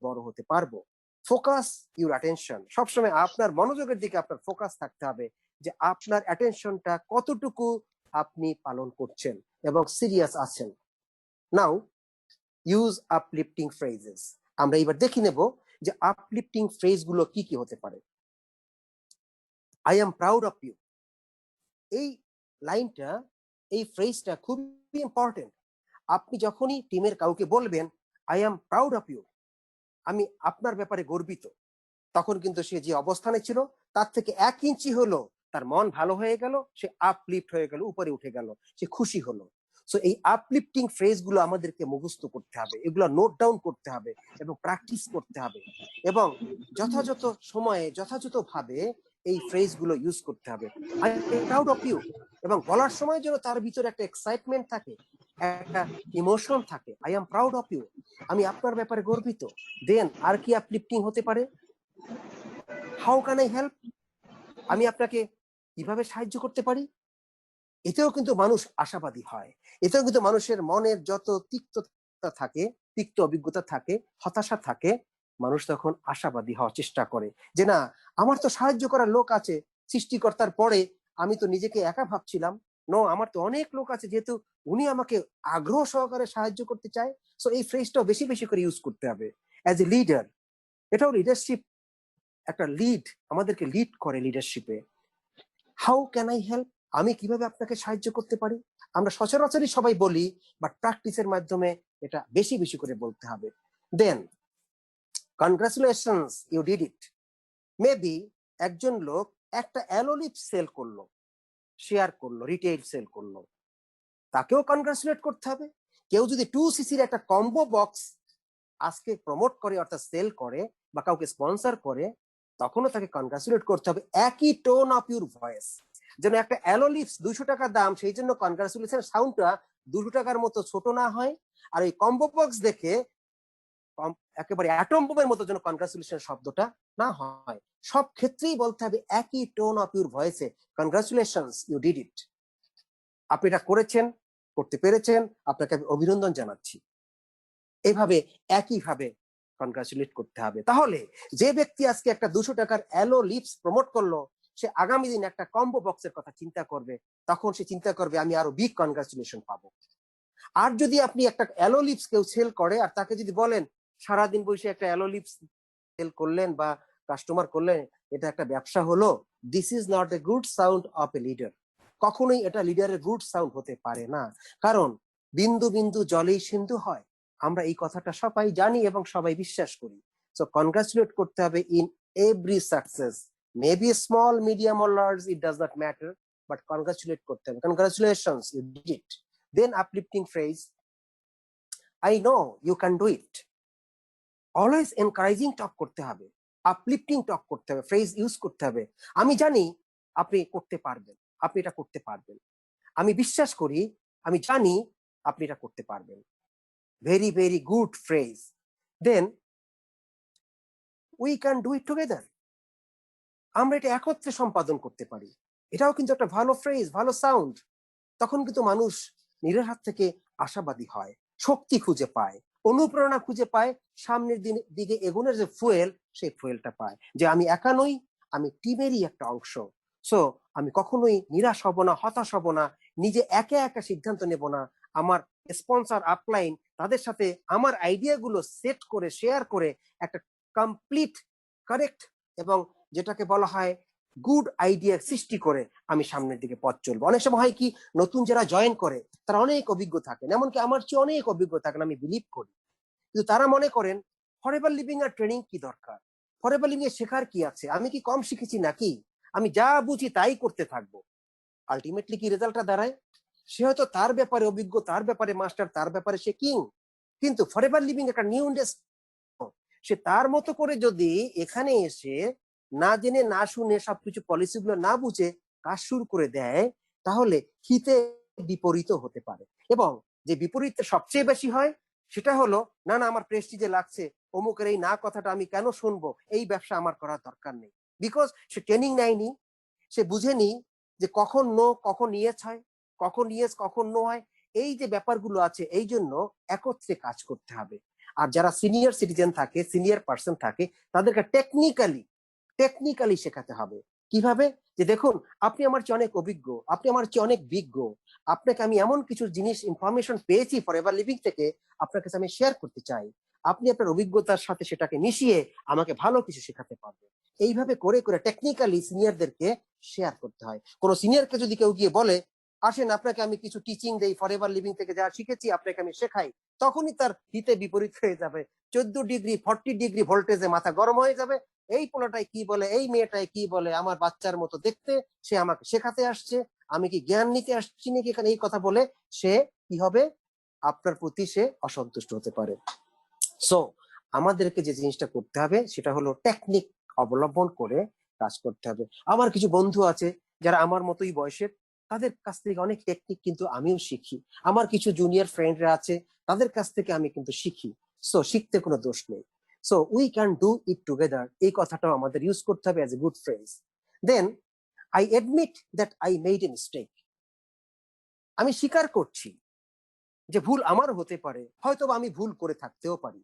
বড় হতে পারবো। ফোকাস ইউর অ্যাটেনশন, সবসময় আপনার মনোযোগের দিকে আপনার ফোকাস থাকতে হবে যে আপনার অ্যাটেনশনটা কতটুকু আপনি পালন করছেন এবং সিরিয়াস আছেন। নাও ইউজ আপলিফটিং ফ্রেজেস। আমরা এবার দেখে নেব যে আপলিফটিং ফ্রেজ গুলো কি কি হতে পারে। I am proud of you, এই লাইনটা, এই ফ্রেজটা খুবই ইম্পর্টেন্ট। আপনি যখনই টিমের কাউকে বলবেন I am proud of you, আমি আপনার ব্যাপারে গর্বিত, তখন কিন্তু সে যে অবস্থানে ছিল তার থেকে 1 ইঞ্চি হলো তার মন ভালো হয়ে গেল, সে আপলিফট হয়ে গেল, উপরে উঠে গেল, সে খুশি হলো। সো এই আপলিফটিং ফ্রেজ গুলো আমাদেরকে মুখস্থ করতে হবে, এগুলো নোট ডাউন করতে হবে এবং প্র্যাকটিস করতে হবে এবং যথাযথ সময়ে যথাযথভাবে এই ফ্রেজ গুলো ইউজ করতে হবে। I am proud of you, এবং বলার সময় যেন তার ভিতরে একটা এক্সাইটমেন্ট থাকে, একটা ইমোশন থাকে। I am proud of you, আমি আপনার ব্যাপারে গর্বিত। দেন আর কি আপলিফটিং হতে পারে? হাউ ক্যান আই হেল্প, আমি আপনাকে কিভাবে সাহায্য করতে পারি? এতেও কিন্তু মানুষ আশাবাদী হয়, এতেও কিন্তু মানুষের মনের যত তিক্ততা থাকে, তিক্ত অভিজ্ঞতা থাকে, হতাশা থাকে, মানুষ তখন আশাবাদী হওয়ার চেষ্টা করে যে না, আমার তো সাহায্য করার লোক আছে সৃষ্টিকর্তার পরে, আমি তো নিজেকে একা ভাবছিলাম, নো, আমার তো অনেক লোক আছে, যেহেতু উনি আমাকে আগ্রহ সহকারে সাহায্য করতে চায়। সো এই ফ্রেজটাও বেশি বেশি করে ইউজ করতে হবে অ্যাজ এ লিডার। এটাও লিডারশিপ, একটা লিড আমাদেরকে লিড করে লিডারশিপে। হাউ ক্যান আই হেল্প, আমি কিভাবে আপনাকে সাহায্য করতে পারি? আমরা সচরাচরই সবাই বলি, বাট প্র্যাকটিসের মাধ্যমে এটা বেশি বেশি করে বলতে হবে। Then congratulations, you did it. Maybe একজন লোক একটা অ্যালোলিপ সেল করলো, শেয়ার করলো, রিটেইল সেল করলো, তাকেও কনগ্রাচুলেট করতে হবে। কেউ যদি 2cc-র একটা কম্বো বক্স আজকে প্রমোট করে, অর্থাৎ সেল করে বা কাউকে স্পন্সর করে, তখনও তাকে কনগ্রাচুলেট করতে হবে একই টোন অফ ইউর ভয়েস। যেন একটা অ্যালোলিপস 200 টাকা দাম, সেই জন্য কনগ্রাচুলেশন সাউন্ডটা 200 টাকার মতো ছোট না হয়, আর ওই কম্বো বক্স দেখে একেবারে অ্যাটম বোমের মতো যেন কনগ্রাচুলেশন শব্দটা না হয়। সব ক্ষেত্রেই বলতে হবে একই টোন অফ ইউর ভয়েসে, কনগ্রাচুলেশনস, ইউ ডিড ইট, আপনি এটা করেছেন, করতে পেরেছেন, আপনাকে আমি অভিনন্দন জানাচ্ছি। এইভাবে একইভাবে কনগ্রাচুলেট করতে হবে। তাহলে যে ব্যক্তি আজকে একটা 200 টাকার অ্যালো লিপস প্রমোট করলো, সে আগামী দিন একটা কম্বো বক্সের কথা চিন্তা করবে, তখন সে চিন্তা করবে আমি আরো বিগ কনগ্রাচুলেশন পাবো। আর যদি আপনি একটা অ্যালো লিপস কেউ সেল করে আর তাকে যদি বলেন সারাদিন বসে একটা অ্যালো লিপস সেল করলেন বা কাস্টমার করলেন, এটা একটা ব্যবসা হলো, this is not a good sound of a leader. কখনোই এটা লিডারের গুড সাউন্ড হতে পারে না, কারণ বিন্দু বিন্দু জলেই সিন্ধু হয়, আমরা এই কথাটা সবাই জানি এবং সবাই বিশ্বাস করি। সো কনগ্রাচুলেট করতে হবে in every success, maybe small, medium or large, it does not matter, but congratulate করতে হবে। Congratulations, you did it. Then uplifting phrase, I know you can do it. Always encouraging talk করতে হবে, uplifting টক করতে হবে, phrase use করতে হবে। আমি জানি আপনি করতে পারবেন, আপনি এটা করতে পারবেন, আমি বিশ্বাস করি, আমি জানি আপনি এটা করতে পারবেন। Very very good phrase. Then we can do it together, আমরা এটা একত্রে সম্পাদন করতে পারি, এটাও কিন্তু একটা ভালো ফ্রেজ, ভালো সাউন্ড। তখন কিন্তু মানুষ নিজের হাত থেকে আশাবাদী হয়, শক্তি খুঁজে পায়, অনুপ্রেরণা খুঁজে পায়, সামনের দিকে এগোনোর যে ফুয়েল, সেই ফুয়েলটা পায় যে আমি একা নই, আমি টিমেরই একটা অংশ। সো আমি কখনোই নিরাশ হব না, হতাশ হব না, নিজে একা একা সিদ্ধান্ত নেব না, আমার স্পন্সর আপলাইন তাদের সাথে আমার আইডিয়াগুলো সেট করে শেয়ার করে একটা কমপ্লিট কারেক্ট এবং যেটাকে বলা হয় গুড আইডিয়া সৃষ্টি করে আমি সামনের দিকে পথ চলবো। অনেক সময় হয় কি, নতুন যারা জয়েন করে তারা অনেক অভিজ্ঞ থাকেন, এমনকি আমার চেয়ে অনেক অভিজ্ঞ থাকেন, আমি বিলিভ করি। কিন্তু তারা মনে করেন ফরএভার লিভিং এর ট্রেনিং কি দরকার, ফরএভার লিভিং এ শেখার কি আছে, আমি কি কম শিখেছি নাকি, আমি যা বুঝি তাই করতে থাকবো। আলটিমেটলি কি রেজাল্টটা দাঁড়ায়, সে হয়তো তার ব্যাপারে অভিজ্ঞ, তার ব্যাপারে মাস্টার, তার ব্যাপারে সে কিং, কিন্তু ফরএভার লিভিং একটা নিউ ইন্ডাস্ট্রি। সে তার মতো করে যদি এখানে এসে না জেনে না শুনে সবকিছু পলিসিগুলো না বুঝে কাজ শুরু করে দেয়, তাহলে হিতে বিপরীত হতে পারে। এবং যে বিপরীত সবচেয়ে বেশি হয় সেটা হলো, না না আমার প্রেস্টিজে লাগছে, অমুকের এই না কথাটা আমি কেন শুনবো, এই ব্যবসা আমার করার দরকার নেই। বিকজ সে ট্রেনিং নেয়নি, সে বুঝেনি যে কখন নো কখন ইয়েস হয়, কখন ইয়েস কখন নো হয়। এই যে ব্যাপারগুলো আছে, এই জন্য একত্রে কাজ করতে হবে। আর যারা সিনিয়র সিটিজেন থাকে, সিনিয়র পার্সন থাকে, তাদেরকে টেকনিক্যালি শেখাতে হবে। কিভাবে, যে দেখুন আপনি আমার চেয়ে অনেক অভিজ্ঞ, আপনি আমার চেয়ে অনেক বিজ্ঞ, আপনাকে আমি এমন কিছু জিনিস ইনফরমেশন পেয়েছি ফরএভার লিভিং থেকে, আপনার কাছে আমি শেয়ার করতে চাই, আপনি আপনার অভিজ্ঞতার সাথে সেটাকে মিশিয়ে আমাকে ভালো কিছু শেখাতে পারবেন। এইভাবে করে করে টেকনিক্যালি সিনিয়রদেরকে শেয়ার করতে হয়। কোনো সিনিয়রকে যদি কেউ গিয়ে বলে, আসেন আপনাকে আমি কিছু টিচিং দেই ফরএভার লিভিং থেকে যা শিখেছি আপনাকে আমি শেখাই, তখনই তার হিতে বিপরীত হয়ে যাবে। 14 ডিগ্রি 40 ডিগ্রি ভোল্টেজে মাথা গরম হয়ে যাবে। এই পোলাটাই কি বলে, এই মেয়েটাই কি বলে, আমার বাচ্চার মতো দেখতে, সে আমাকে শেখাতে আসছে, আমি কি জ্ঞান নিতে আসছি নাকি এখানে, এই কথা বলে সে কি হবে, আপনার প্রতি সে অসন্তুষ্ট হতে পারে। সো আমাদেরকে যে জিনিসটা করতে হবে সেটা হলো টেকনিক অবলম্বন করে কাজ করতে হবে। আমার কিছু বন্ধু আছে যারা আমার মতোই বয়সের, তাদের কাছ থেকে অনেক টেকনিক কিন্তু আমিও শিখি। আমার কিছু জুনিয়র ফ্রেন্ডরা আছে, তাদের কাছ থেকে আমি কিন্তু শিখি। সো শিখতে কোনো দোষ নেই। So we can do it together, এই কথাটাও আমাদের ইউজ করতে হবে as a good friends. Then I admit that I made a mistake, আমি স্বীকার করছি যে ভুল আমার হতে পারে, হয়তো আমি ভুল করে থাকতেও পারি।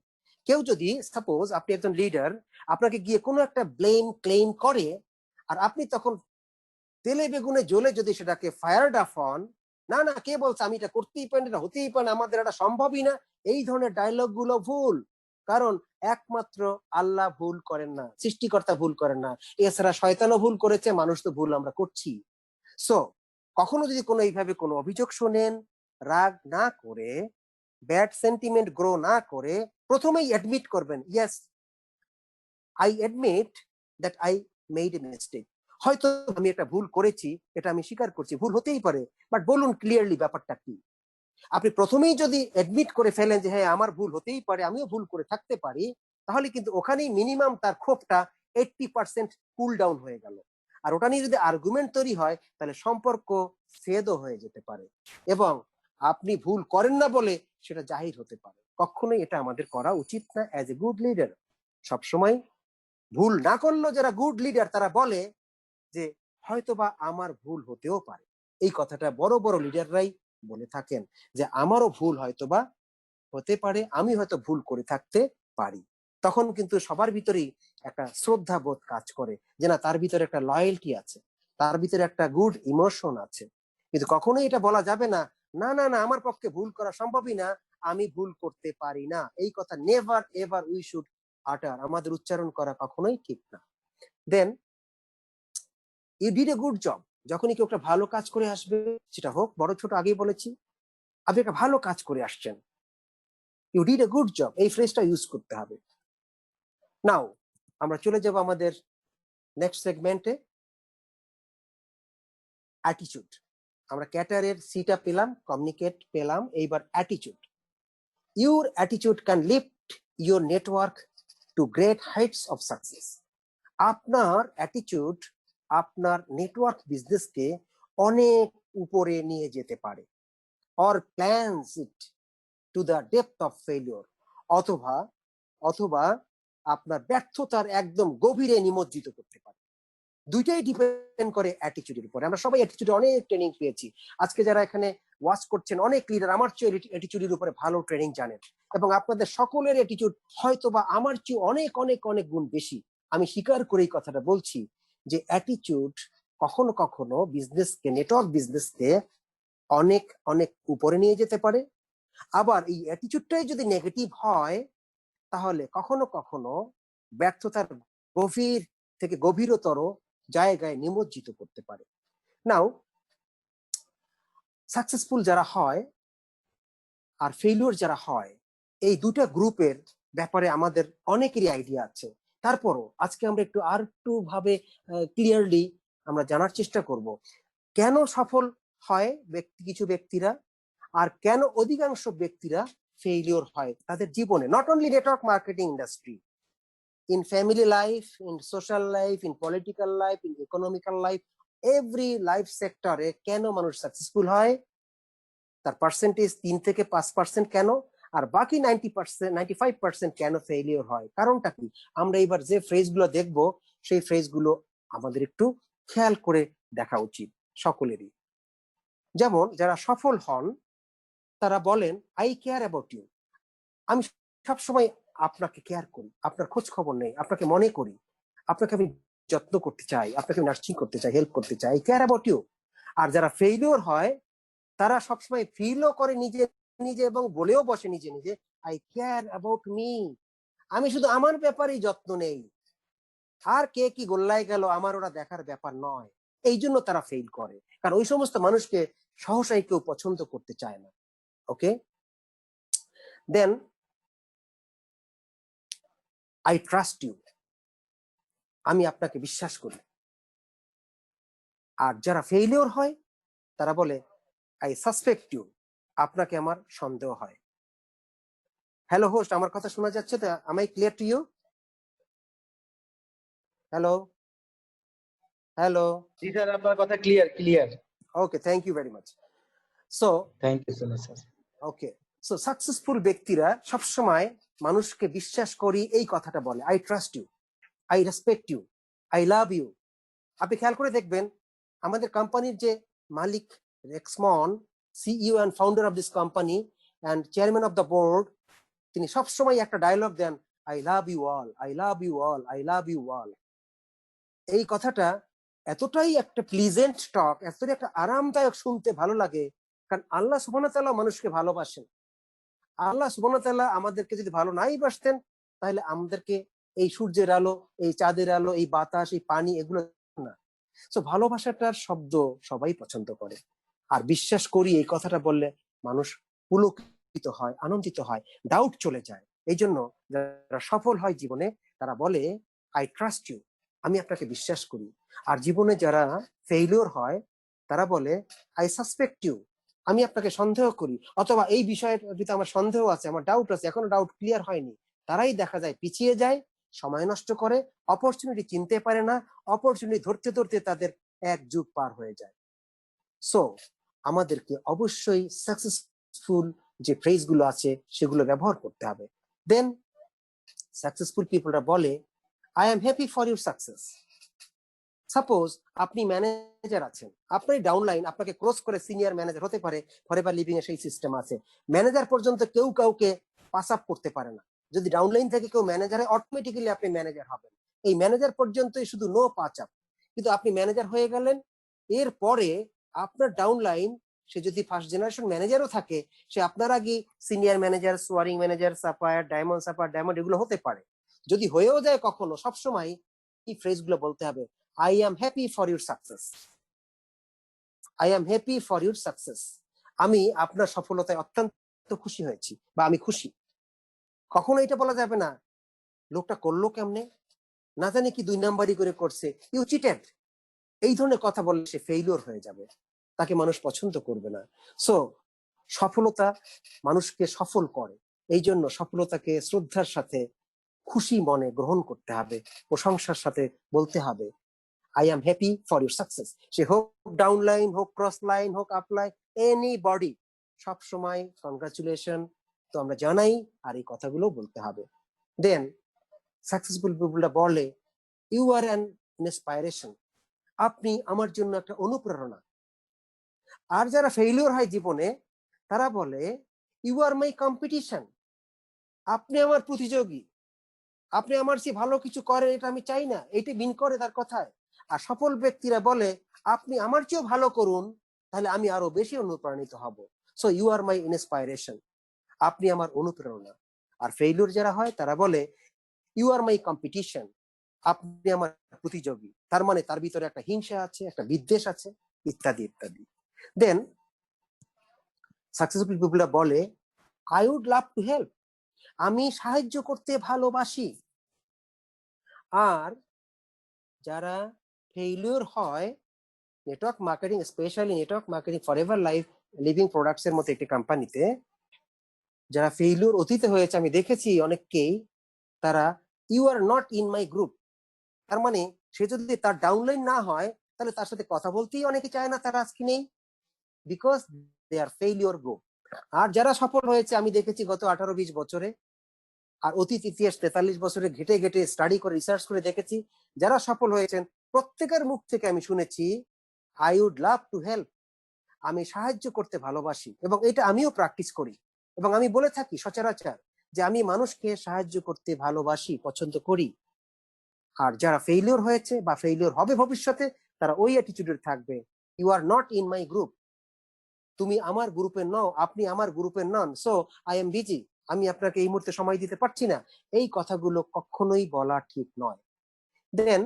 কেউ যদি, সাপোজ আপনি একজন লিডার, আপনাকে গিয়ে কোনো একটা ব্লেম ক্লেম করে, আর আপনি তখন তেলে বেগুনে জ্বলে যদি সেটাকে ফায়ার ডাফ হন, না না কে বলছে আমি এটা করতেই পারি না, হতেই পারে না, আমাদের এটা সম্ভবই না, এই ধরনের ডায়লগ গুলো ভুল। কারণ একমাত্র আল্লাহ ভুল করেন না, সৃষ্টিকর্তা ভুল করেন না, এছাড়া শয়তানও ভুল করেছে, মানুষ তো ভুল আমরা করছি। সো কখনো যদি কোনো এইভাবে কোনো অভিযোগ শোনেন, রাগ না করে, ব্যাড সেন্টিমেন্ট গ্রো না করে, প্রথমেই অ্যাডমিট করবেন, yes I admit that I made a mistake, হয়তো আমি একটা ভুল করেছি, এটা আমি স্বীকার করছি, ভুল হতেই পারে, বাট বলুন ক্লিয়ারলি ব্যাপারটা কি। আপনি প্রথমেই যদি অ্যাডমিট করে ফেলেন যে হ্যাঁ আমার ভুল হতেই পারে, আমিও ভুল করে থাকতে পারি, তাহলে কিন্তু ওখানেই মিনিমাম তার ক্ষোভটা 80% কুল ডাউন হয়ে গেল। আর ওটা নিয়ে যদি আর্গুমেন্ট তৈরি হয়, তাহলে সম্পর্ক ছেদও হয়ে যেতে পারে, এবং আপনি ভুল করেন না বলে সেটা জাহির হতে পারে। কখনোই এটা আমাদের করা উচিত না অ্যাজ এ গুড লিডার। সবসময় ভুল না করলেও যারা গুড লিডার তারা বলে যে হয়তোবা আমার ভুল হতেও পারে। এই কথাটা বড় বড় লিডাররাই বলে থাকেন যে আমারও ভুল হয়তোবা হতে পারে, আমি হয়তো ভুল করে থাকতে পারি। তখন কিন্তু সবার ভিতরেই একটা শ্রদ্ধা বোধ কাজ করে, যে না তার ভিতরে একটা লয়্যালটি আছে, তার ভিতরে একটা গুড ইমোশন আছে। কিন্তু কখনোই এটা বলা যাবে না, না না না আমার পক্ষে ভুল করা সম্ভবই না, আমি ভুল করতে পারি না। এই কথা নেভার এভার উই শুড আটার, আমাদের উচ্চারণ করা কখনোই ঠিক না। Then you did a good job, যখনই কেউ একটা ভালো কাজ করে আসবে, সেটা হোক বড় ছোট, আগেই বলেছি, আপনি একটা ভালো কাজ করে আসছেন, you did a good job, এই ফ্রেজটা ইউজ করতে হবে। নাও আমরা চলে যাব আমাদের নেক্সট সেগমেন্টে, অ্যাটিটিউড। আমরা ক্যাটারের সিটা পেলাম, কমিউনিকেট পেলাম, এইবার attitude. Your attitude can lift your network to great heights of success. আপনার অ্যাটিটিউড আপনার নেটওয়ার্ক বিজনেসকে অনেক উপরে নিয়ে যেতে পারে, or plans it to the depth of failure, অথবা অথবা আপনার ব্যর্থতার একদম গভীরে নিমজ্জিত করতে পারে। দুইটাই ডিপেন্ড করে অ্যাটিটিউডের উপরে। আমরা সবাই অ্যাটিটিউডে অনেক ট্রেনিং পেয়েছি। আজকে যারা এখানে ওয়াচ করছেন, অনেক লিডার আমার চেয়ে অ্যাটিটিউডের উপরে ভালো ট্রেনিং জানেন, এবং আপনাদের সকলের অ্যাটিটিউড হয়তো বা আমার চেয়ে অনেক অনেক অনেক গুণ বেশি। আমি স্বীকার করে এই কথাটা বলছি যে অ্যাটিটিউড কখনো কখনো বিজনেসকে, নেটওয়ার্ক বিজনেসকে অনেক অনেক উপরে নিয়ে যেতে পারে, আবার এই অ্যাটিটিউডটাই যদি নেগেটিভ হয়, তাহলে কখনো কখনো ব্যর্থতার গভীর থেকে গভীরতর জায়গায় নিমজ্জিত করতে পারে। নাও সাকসেসফুল যারা হয় আর ফেইলিওর যারা হয়, এই দুটা গ্রুপের ব্যাপারে আমাদের অনেকেরই আইডিয়া আছে। তারপরও আজকে আমরা একটু ভাবে ক্লিয়ারলি আমরা জানার চেষ্টা করব কেন সফল হয় কিছু ব্যক্তিরা, আর কেন অধিকাংশ ব্যক্তিরা ফেইলিওর হয় তাদের জীবনে। Not only network marketing industry, in family life, in social life, in political life, in economical life, every life sector এ কেন মানুষ সাকসেসফুল হয়, তার পার্সেন্টেজ 3 থেকে 5% কেন, আর বাকি 95% কেন ফেইলিওর হয়, কারণটা কি? আমরা এবার যে ফ্রেজগুলো দেখবো সেই ফ্রেজগুলো আমাদের একটু খেয়াল করে দেখা উচিত সকলেরই। যেমন যারা সফল হন তারা বলেন আই কেয়ার অ্যাবাউট ইউ, আমি সবসময় আপনাকে কেয়ার করি, আপনার খোঁজ খবর নেই, আপনাকে মনে করি, আপনাকে আমি যত্ন করতে চাই, আপনাকে নার্সিং করতে চাই, হেল্প করতে চাই, কেয়ার অ্যাবাউট ইউ। আর যারা ফেইলিওর হয় তারা সবসময় ফিলও করে নিজে নিজে এবং বলেও বসে নিজে নিজে আই কেয়ার অ্যাবাউট মি, আমি শুধু আমার ব্যাপারেই যত্ন নেই, আর কে কি গোল্লায় গেল আমার ওরা দেখার ব্যাপার নয়। এই জন্য তারা ফেইল করে, কারণ ওই সমস্ত মানুষকে সহসাই কেউ পছন্দ করতে চায় না। ওকে, দেন আই ট্রাস্ট ইউ, আমি আপনাকে বিশ্বাস করি। আর যারা ফেইলিওর হয় তারা বলে আই সাসপেক্ট ইউ, আপনাকে আমার সন্দেহ হয়। হ্যালো হোস্ট, আমার কথা শোনা যাচ্ছে তো? am I clear to you? Hello hello. জি স্যার, আপনার কথা clear. Okay, thank you very much. So thank you so much sir. Okay, so successful ব্যক্তিরা সবসময় মানুষকে বিশ্বাস করি এই কথাটা বলে, I trust you, I respect you, I love you. আপনি খেয়াল করে দেখবেন আমাদের কোম্পানির যে মালিক Rex Maughan, CEO and founder of this company and chairman of the board, তিনি সবসময় একটা ডায়লগ দেন, I love you all, I love you all, I love you all. এই কথাটা এতটাই একটা প্লিজেন্ট টক, এতটাই একটা আরামদায়ক, শুনতে ভালো লাগে, কারণ আল্লাহ সুবহানাহু ওয়া তাআলা মানুষকে ভালোবাসেন। আল্লাহ সুবহানাহু ওয়া তাআলা আমাদেরকে যদি ভালো নাই বাসতেন তাহলে আমাদেরকে এই সূর্যের আলো, এই চাঁদের আলো, এই বাতাস, এই পানি এগুলো না। তো ভালোবাসাটার শব্দ সবাই পছন্দ করে, আর বিশ্বাস করি এই কথাটা বললে মানুষ পুলকিত হয়, আনন্দিত হয়, ডাউট চলে যায়। এই জন্য যারা সফল হয় জীবনে তারা বলে আই ট্রাস্ট ইউ, আমি আপনাকে বিশ্বাস করি। আর জীবনে যারা ফেইলিওর হয় তারা বলে আই সাসপেক্ট ইউ, আমি আপনাকে সন্দেহ করি, অথবা এই বিষয়ের ভিতরে আমার সন্দেহ আছে, আমার ডাউট আছে, এখনো ডাউট ক্লিয়ার হয়নি। তারাই দেখা যায় পিছিয়ে যায়, সময় নষ্ট করে, অপরচুনিটি চিনতে পারে না, অপরচুনিটি ধরতে ধরতে তাদের এক যুগ পার হয়ে যায়। সো আমাদেরকে অবশ্যই সাকসেসফুল যে ফ্রেজ গুলো আছে সেগুলো ব্যবহার করতে হবে। দেন সাকসেসফুল পিপলরা বলে I am happy for your success. Suppose আপনি ম্যানেজার আছেন, আপনার ডাউনলাইন আপনাকে ক্রস করে সিনিয়র ম্যানেজার হতে পারে, ফরএভার লিভিং এ সেই সিস্টেম আছে। ম্যানেজার পর্যন্ত কেউ কাউকে পাস আপ করতে পারে না, যদি ডাউনলাইন থেকে কেউ ম্যানেজারে অটোমেটিক্যালি আপনি ম্যানেজার হবেন। এই ম্যানেজার পর্যন্তই শুধু নো পাচ আপ, কিন্তু আপনি ম্যানেজার হয়ে গেলেন, এরপরে আপনার ডাউনলাইন সে যদি ফার্স্ট জেনারেশন ম্যানেজারও থাকে, সে আপনার আগে senior manager, soaring manager, sapphire, diamond এগুলো হতে পারে। যদি হয়েও যায় কখনো, সবসময় এই ফ্রেজ গুলো বলতে হবে, I am happy for your success. I am happy for your success. আমি আপনার সফলতায় অত্যন্ত খুশি হয়েছি, বা আমি খুশি। কখনো এটা বলা যাবে না লোকটা করলো কেমনে, না জানি কি 2 নাম্বারই করে করছে, ইউ চিটেড। এই ধরনের কথা বললে সে ফেইলিওর হয়ে যাবে, তাকে মানুষ পছন্দ করবে না। সো সফলতা মানুষকে সফল করে, এই জন্য সফলতাকে শ্রদ্ধার সাথে, খুশি মনে গ্রহণ করতে হবে, প্রশংসার সাথে বলতে হবে I am happy for your success. সে হোক ডাউনলাইন, হোক ক্রস লাইন, হোক আপলাইন, এনি বডি, সব সময় কনগ্রাচুলেশন তো আমরা জানাই, আর এই কথাগুলো বলতে হবে। দেন সাকসেসফুল পিপলরা বলে ইউ আর অ্যান ইন্সপাইরেশন, আপনি আমার জন্য একটা অনুপ্রেরণা। আর যারা ফেইলিওর হয় জীবনে তারা বলে ইউ আর মাই কম্পিটিশন, আপনি আমার প্রতিযোগী, আপনি আমার চেয়ে ভালো কিছু করেন এটা আমি চাই না, এটি মিন করে তার কথায়। আর সফল ব্যক্তিরা বলে আপনি আমার চেয়েও ভালো করুন, তাহলে আমি আরো বেশি অনুপ্রাণিত হব। So you are my inspiration. আপনি আমার অনুপ্রেরণা। আর ফেইলিউর যারা হয় তারা বলে ইউ আর মাই কম্পিটিশন, আপনি আমার প্রতিযোগী। তার মানে তার ভিতরে একটা হিংসা আছে, একটা বিদ্বেষ আছে, ইত্যাদি ইত্যাদি। দেন সাকসেসফুল পিপলরা বলে I would love to help, আমি সাহায্য করতে ভালোবাসি। আর যারা ফেইলিউর হয় network marketing, specially network marketing forever life living products এর মতো একটি কোম্পানিতে যারা ফেইলিউর অতীতে হয়েছে, আমি দেখেছি অনেককেই, তারা you are not in my group. তার মানে সে যদি তার ডাউনলাইন না হয় তাহলে তার সাথে কথা বলতেই অনেকে চায় না, তারা আজকে নেই, because they are failure group. আর যারা সফল হয়েছে আমি দেখেছি গত 18-20 বছরে, আর অতীত ইতিহাস 43 বছরে ঘেটে ঘেটে স্টাডি করে রিসার্চ করে দেখেছি, যারা সফল হয়েছেন প্রত্যেকের মুখ থেকে আমি শুনেছি I would love to help, আমি সাহায্য করতে ভালোবাসি। এবং এটা আমিও প্র্যাকটিস করি এবং আমি বলে থাকি সচরাচর যে আমি মানুষকে সাহায্য করতে ভালোবাসি, পছন্দ করি। আর যারা ফেইলিওর হয়েছে বা ফেইলিওর হবে ভবিষ্যতে, তারা ওই অ্যাটিটিউডে থাকবে, you are not in my group, তুমি আমার গ্রুপের নও, আপনি আমার গ্রুপের নন, সো আই এম বিজি, আমি আপনাকে এই মুহূর্তে সময় দিতে পারছি না। এই কথাগুলো কখনোই বলা ঠিক নয়। দেন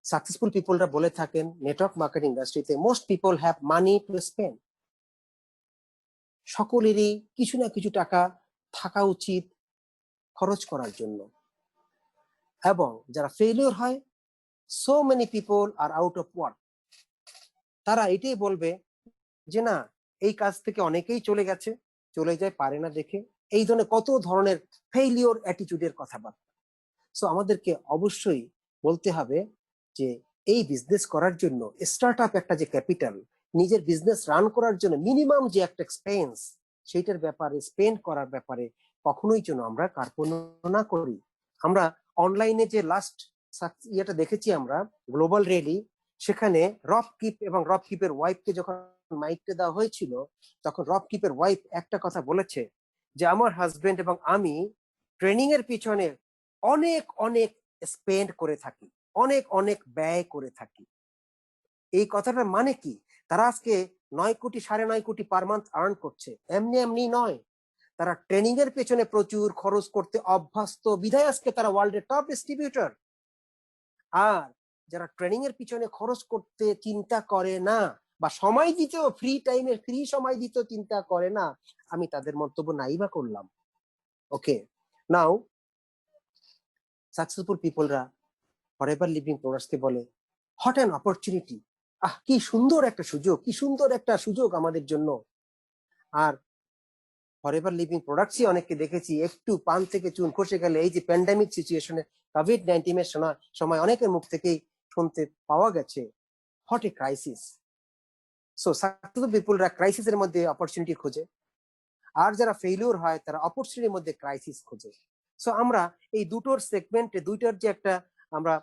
সাকসেসফুল পিপলরা বলে থাকেন নেটওয়ার্ক মার্কেটিং ইন্ডাস্ট্রিতে most people have money to spend, সকলেরই কিছু না কিছু টাকা থাকা উচিত খরচ করার জন্য। এবং যারা ফেইলিওর হয়, so many people are out of work, তারা এটাই বলবে যে না, এই কাজ থেকে অনেকেই চলে গেছে, চলে যায় পারে না দেখে, এই ধরনের কত ধরনের ফেইলিওর অ্যাটিটিউডের কথাবার্তা। সো আমাদেরকে অবশ্যই বলতে হবে যে এই বিজনেস করার জন্য স্টার্ট আপ একটা যে ক্যাপিটাল, নিজের বিজনেস রান করার জন্য মিনিমাম যে একটা এক্সপেন্স, সেইটার ব্যাপারে, স্পেন্ড করার ব্যাপারে কখনোই যেন আমরা কার্পণ্য না করি। আমরা অনলাইনে যে লাস্ট ইয়েটা দেখেছি আমরা, গ্লোবাল র্যালি, সেখানে রব কিপ এবং রব কিপের ওয়াইফকে যখন মাইকটা দেওয়া হয়েছিল, তখন রব কিপের ওয়াইফ একটা কথা বলেছে যে আমার হাজবেন্ড এবং আমি ট্রেনিং এর পিছনে অনেক অনেক স্পেন্ড করে থাকি, অনেক অনেক ব্যয় করে থাকি। এই কথাটার মানে কি? তারা আজকে 9 কোটি 9.5 কোটি পার মান্থ আর্ন করছে, এমনি এমনি নয়, তারা ট্রেনিং এর পেছনে প্রচুর খরচ করতে অভ্যস্ত, বিধায় আজকে তারা ওয়ার্ল্ডের টপ ডিস্ট্রিবিউটর। আর যারা ট্রেনিং এর পিছনে খরচ করতে চিন্তা করে না, বা সময় দিতেও, ফ্রি টাইমে ফ্রি সময় দিতেও চিন্তা করে না, আমি তাদের মন্তব্য নাই বা করলাম। ওকে, নাও সাকসেসফুল পিপলরা ফরএভার লিভিং প্রোডাক্টসকে বলে হট অ্যান অপরচুনিটি, কি সুন্দর একটা সুযোগ, কি সুন্দর একটা সুযোগ আমাদের জন্য। আর ফরএভার লিভিং প্রোডাক্টসই অনেককে দেখেছি একটু পান থেকে চুন খসে গেলে, এই যে প্যান্ডামিক সিচুয়েশনে কোভিড-19 এর সময় অনেকের মুখ থেকেই শুনতে পাওয়া গেছে hot a crisis. So successful পিপলরা ক্রাইসিসের মধ্যে অপরচুনিটি খোঁজে, আর যারা ফেইলিওর হয় তারা অপরচুনিটির মধ্যে ক্রাইসিস খোঁজে। সো আমরা এই দুটোর সেগমেন্টে, দুইটার যে একটা আমরা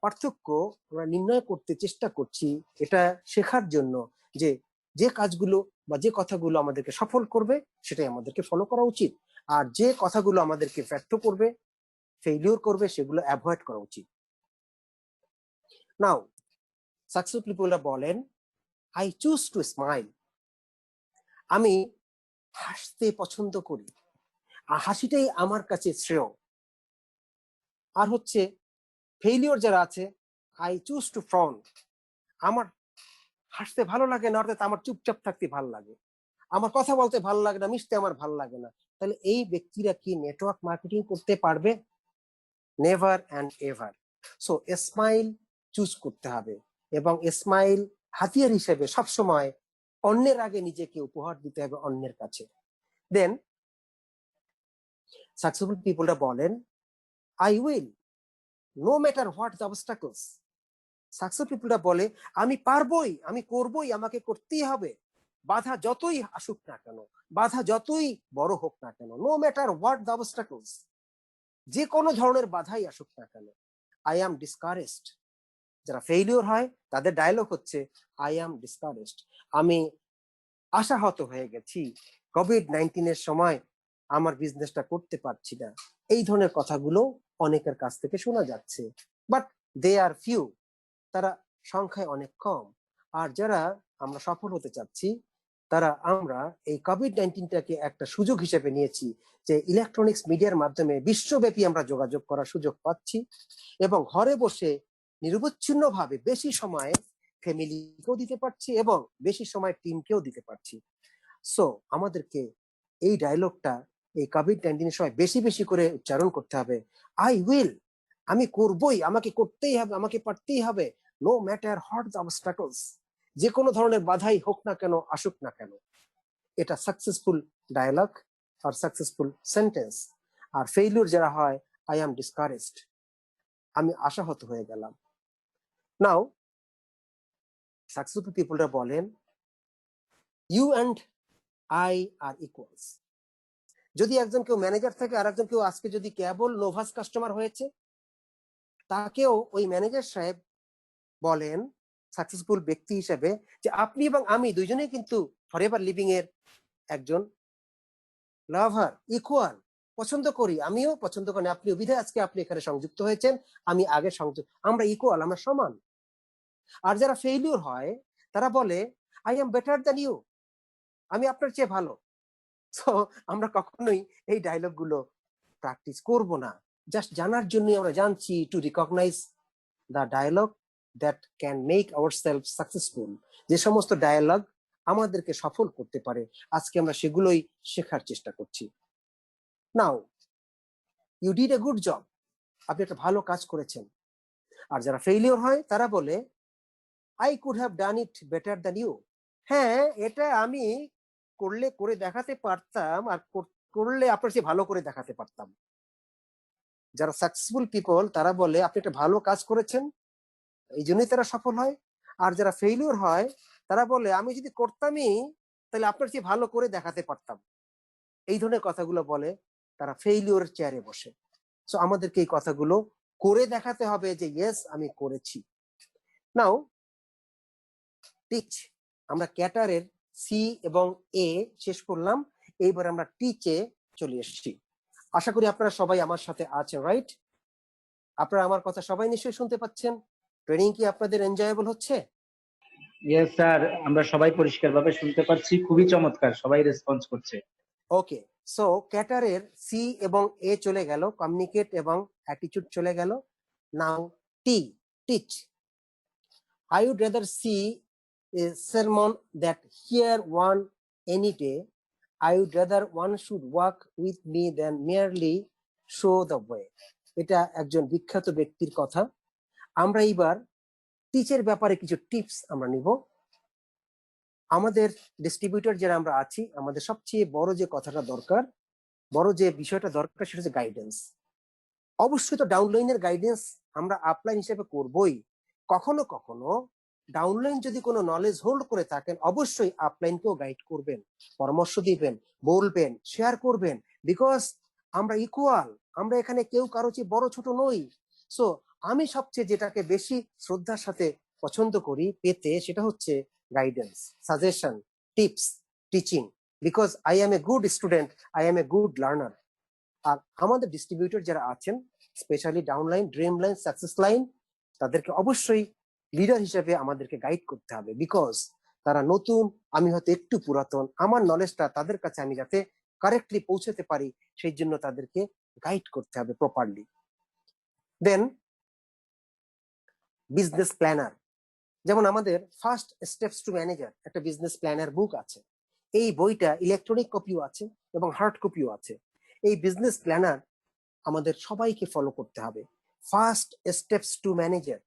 পার্থক্য আমরা নির্ণয় করতে চেষ্টা করছি, এটা শেখার জন্য যে যে কাজগুলো বা যে কথাগুলো আমাদেরকে সফল করবে সেটাই আমাদেরকে ফলো করা উচিত, আর যে কথাগুলো আমাদেরকে ব্যর্থ করবে, ফেইলিওর করবে, সেগুলো অ্যাভয়েড করা উচিত। নাও সাকসেসফুল পিপলরা বলেন আই চুজ টু স্মাইল, আমি হাসতে পছন্দ করি, হাসিটাই আমার কাছে শ্রেয়। আর হচ্ছে ফেইলিওর যারা আছে, আই চুজ টু ফ্রন, আমার হাসতে ভালো লাগে না, অর্থাৎ আমার চুপচাপ থাকতে ভালো লাগে, আমার কথা বলতে ভালো লাগে না, মিশতে আমার ভালো লাগে না। তাহলে এই ব্যক্তিরা কি নেটওয়ার্ক মার্কেটিং করতে পারবে? Never and ever. So smile choose করতে হবে, এবং স্মাইল হাতিয়ার হিসেবে সবসময় অন্যের আগে নিজেকে উপহার দিতে হবে অন্যের কাছে। দেন সাকসেসফুল পিপলরা বলেন I will, no matter what the obstacles. Success পিপলরা বলে আমি পারবোই, আমি করবই, আমাকে করতেই হবে, বাধা যতই আসুক না কেন, বাধা যতই বড় হোক না কেন, no matter what the obstacles, যে কোনো ধরনের বাধাই আসুক না কেন, আই অ্যাম ডিসকারেজড। যারা ফেইলিওর হয় তাদের ডায়লগ হচ্ছে আই অ্যাম ডিসকারেজড, আমি আশাহত হয়ে গেছি, কোভিড-19 এর সময় আমার বিজনেসটা করতে পারছি না। এই ধরনের কথাগুলো অনেকের কাছ থেকে শোনা যাচ্ছে, বাট দে আর ফিউ, তারা সংখ্যায় অনেক কম। আর যারা আমরা সফল হতে চাচ্ছি আমরা এই কোভিড-19টাকে একটা সুযোগ হিসেবে নিয়েছি যে ইলেকট্রনিক্স মিডিয়ার মাধ্যমে বিশ্বব্যাপী আমরা যোগাযোগ করার সুযোগ পাচ্ছি এবং ঘরে বসে নিরবচ্ছিন্নভাবে বেশি সময় ফ্যামিলিকেও দিতে পারছি এবং বেশি সময় টিমকেও দিতে পারছি। সো আমাদেরকে এই ডায়লগটা এই কোভিড-19 সময় বেশি বেশি করে উচ্চারণ করতে হবে। আই উইল, আমি করবই, আমাকে করতেই হবে, আমাকে পারতেই হবে, no matter what the obstacles, যে কোনো ধরনের বাধাই হোক না কেন, আসুক না কেন। এটা সাকসেসফুল ডায়ালগ আর সাকসেসফুল সেন্টেন্স। আর ফেইলিউর যারা হয়, আই অ্যাম ডিসকারেজড, আমি আশাহত হয়ে গেলাম। নাও সাকসেসফুল পিপলরা বলেন you and I are equals. যদি একজন কেউ ম্যানেজার থাকে আর একজন কেউ আজকে যদি কেবল নোভাস কাস্টমার হয়েছে, তাকেও ওই ম্যানেজার সাহেব বলেন সাকসেসফুল ব্যক্তি হিসেবে যে আপনি এবং আমি দুইজনেই কিন্তু ফরএভার লিভিং এর একজন লাভার, ইকুয়াল, পছন্দ করি, আমিও পছন্দ করি, আপনিও, বিধায় আজকে আপনি এখানে সংযুক্ত হয়েছেন, আমি আগে সংযুক্ত, আমরা ইকুয়াল, আমরা সমান। আর যারা ফেইলিউর হয় তারা বলে I am better than you, আমি আপনার চেয়ে ভালো। সো আমরা কখনোই এই ডায়লগ গুলো প্র্যাকটিস করব না। জাস্ট জানার জন্যই আমরা জানছি, to recognise the dialogue that can make ourselves successful. যে সমস্ত ডায়লগ আমাদেরকে সফল করতে পারে, আজকে আমরা সেগুলোই শেখার চেষ্টা করছি। Now you did a good job, আপনি একটা ভালো কাজ করেছেন। আর যারা ফেইলিওর হয় তারা বলে I could have done it better than you, হ্যাঁ এটা আমি করলে করে দেখাতে পারতাম, আর করলে আপনার চেয়ে ভালো করে দেখাতে পারতাম। যারা সাকসেসফুল পিপল তারা বলে আপনি একটা ভালো কাজ করেছেন, এই জন্যই তারা সফল হয়। আর যারা ফেইলিওর হয় তারা বলে আমি যদি করতামই তাহলে আপনার চেয়ে ভালো করে দেখাতে পারতাম। এই ধরনের কথাগুলো বলে তারা ফেইলিওর চেয়ারে বসে। সো আমাদেরকে এই কথাগুলো করে দেখাতে হবে যে ইয়েস আমি করেছি। নাও টিচ, আমরা ক্যাটারের সি এবং এ শেষ করলাম, এইবার আমরা টিচে চলে এসেছি। আশা করি আপনারা সবাই আমার সাথে আছেন, রাইট? আপনারা আমার কথা সবাই নিশ্চয়ই শুনতে পাচ্ছেন। ট্রেনিং কি আপনাদের এনজয়েবল হচ্ছে? ইয়েস স্যার, আমরা সবাই পরিষ্কারভাবে শুনতে পাচ্ছি, খুবই চমৎকার, সবাই রেসপন্স করছে। ওকে, সো ক্যাটারের সি এবং এ চলে গেল, কমিউনিকেট এবং অ্যাটিটিউড চলে গেল। নাও টি, teach. I would rather see a sermon that hear one any day. I would rather one should walk with me than merely show the way. এটা একজন বিখ্যাত ব্যক্তির কথা। আমরা এবার টিচের ব্যাপারে কিছু টিপস আমরা নিব। আমাদের ডিস্ট্রিবিউটর যারা আমরা আছি, আমাদের সবচেয়ে বড় যে কথাটা দরকার, বড় যে বিষয়টা দরকার, সেটা হচ্ছে গাইডেন্স। অবশ্যই তো ডাউনলাইনের গাইডেন্স আমরা আপলাইন হিসেবে করবই। কখনো কখনো ডাউনলাইন যদি কোনো নলেজ হোল্ড করে থাকেন, অবশ্যই আপলাইনকেও গাইড করবেন, পরামর্শ দিবেন, বলবেন, শেয়ার করবেন, বিকজ আমরা ইকুয়াল, আমরা এখানে কেউ কারো চেয়ে বড় ছোট নই। সো আমি সবচেয়ে যেটাকে বেশি শ্রদ্ধার সাথে পছন্দ করি পেতে, সেটা হচ্ছে guidance, suggestion, tips, teaching, because I am a good student, I am a good learner. আর আমাদের ডিস্ট্রিবিউটর যারা আছেন, specially downline, dream line, success line, তাদেরকে অবশ্যই লিডার হিসেবে আমাদেরকে গাইড করতে হবে, বিকজ তারা নতুন, আমি হয়তো একটু পুরাতন, আমার নলেজটা তাদের কাছে আমি যাতে কারেক্টলি পৌঁছাতে পারি, সেই জন্য তাদেরকে গাইড করতে হবে প্রপারলি। দেন বিজনেস প্ল্যানার, যেমন আমাদের ফার্স্ট স্টেপস টু ম্যানেজার একটা বিজনেস প্ল্যানার বুক আছে। এই বইটা ইলেকট্রনিক কপিও আছে এবং হার্ড কপিও আছে। এই বিজনেস প্ল্যানার আমাদের সবাইকে ফলো করতে হবে। First steps to manager,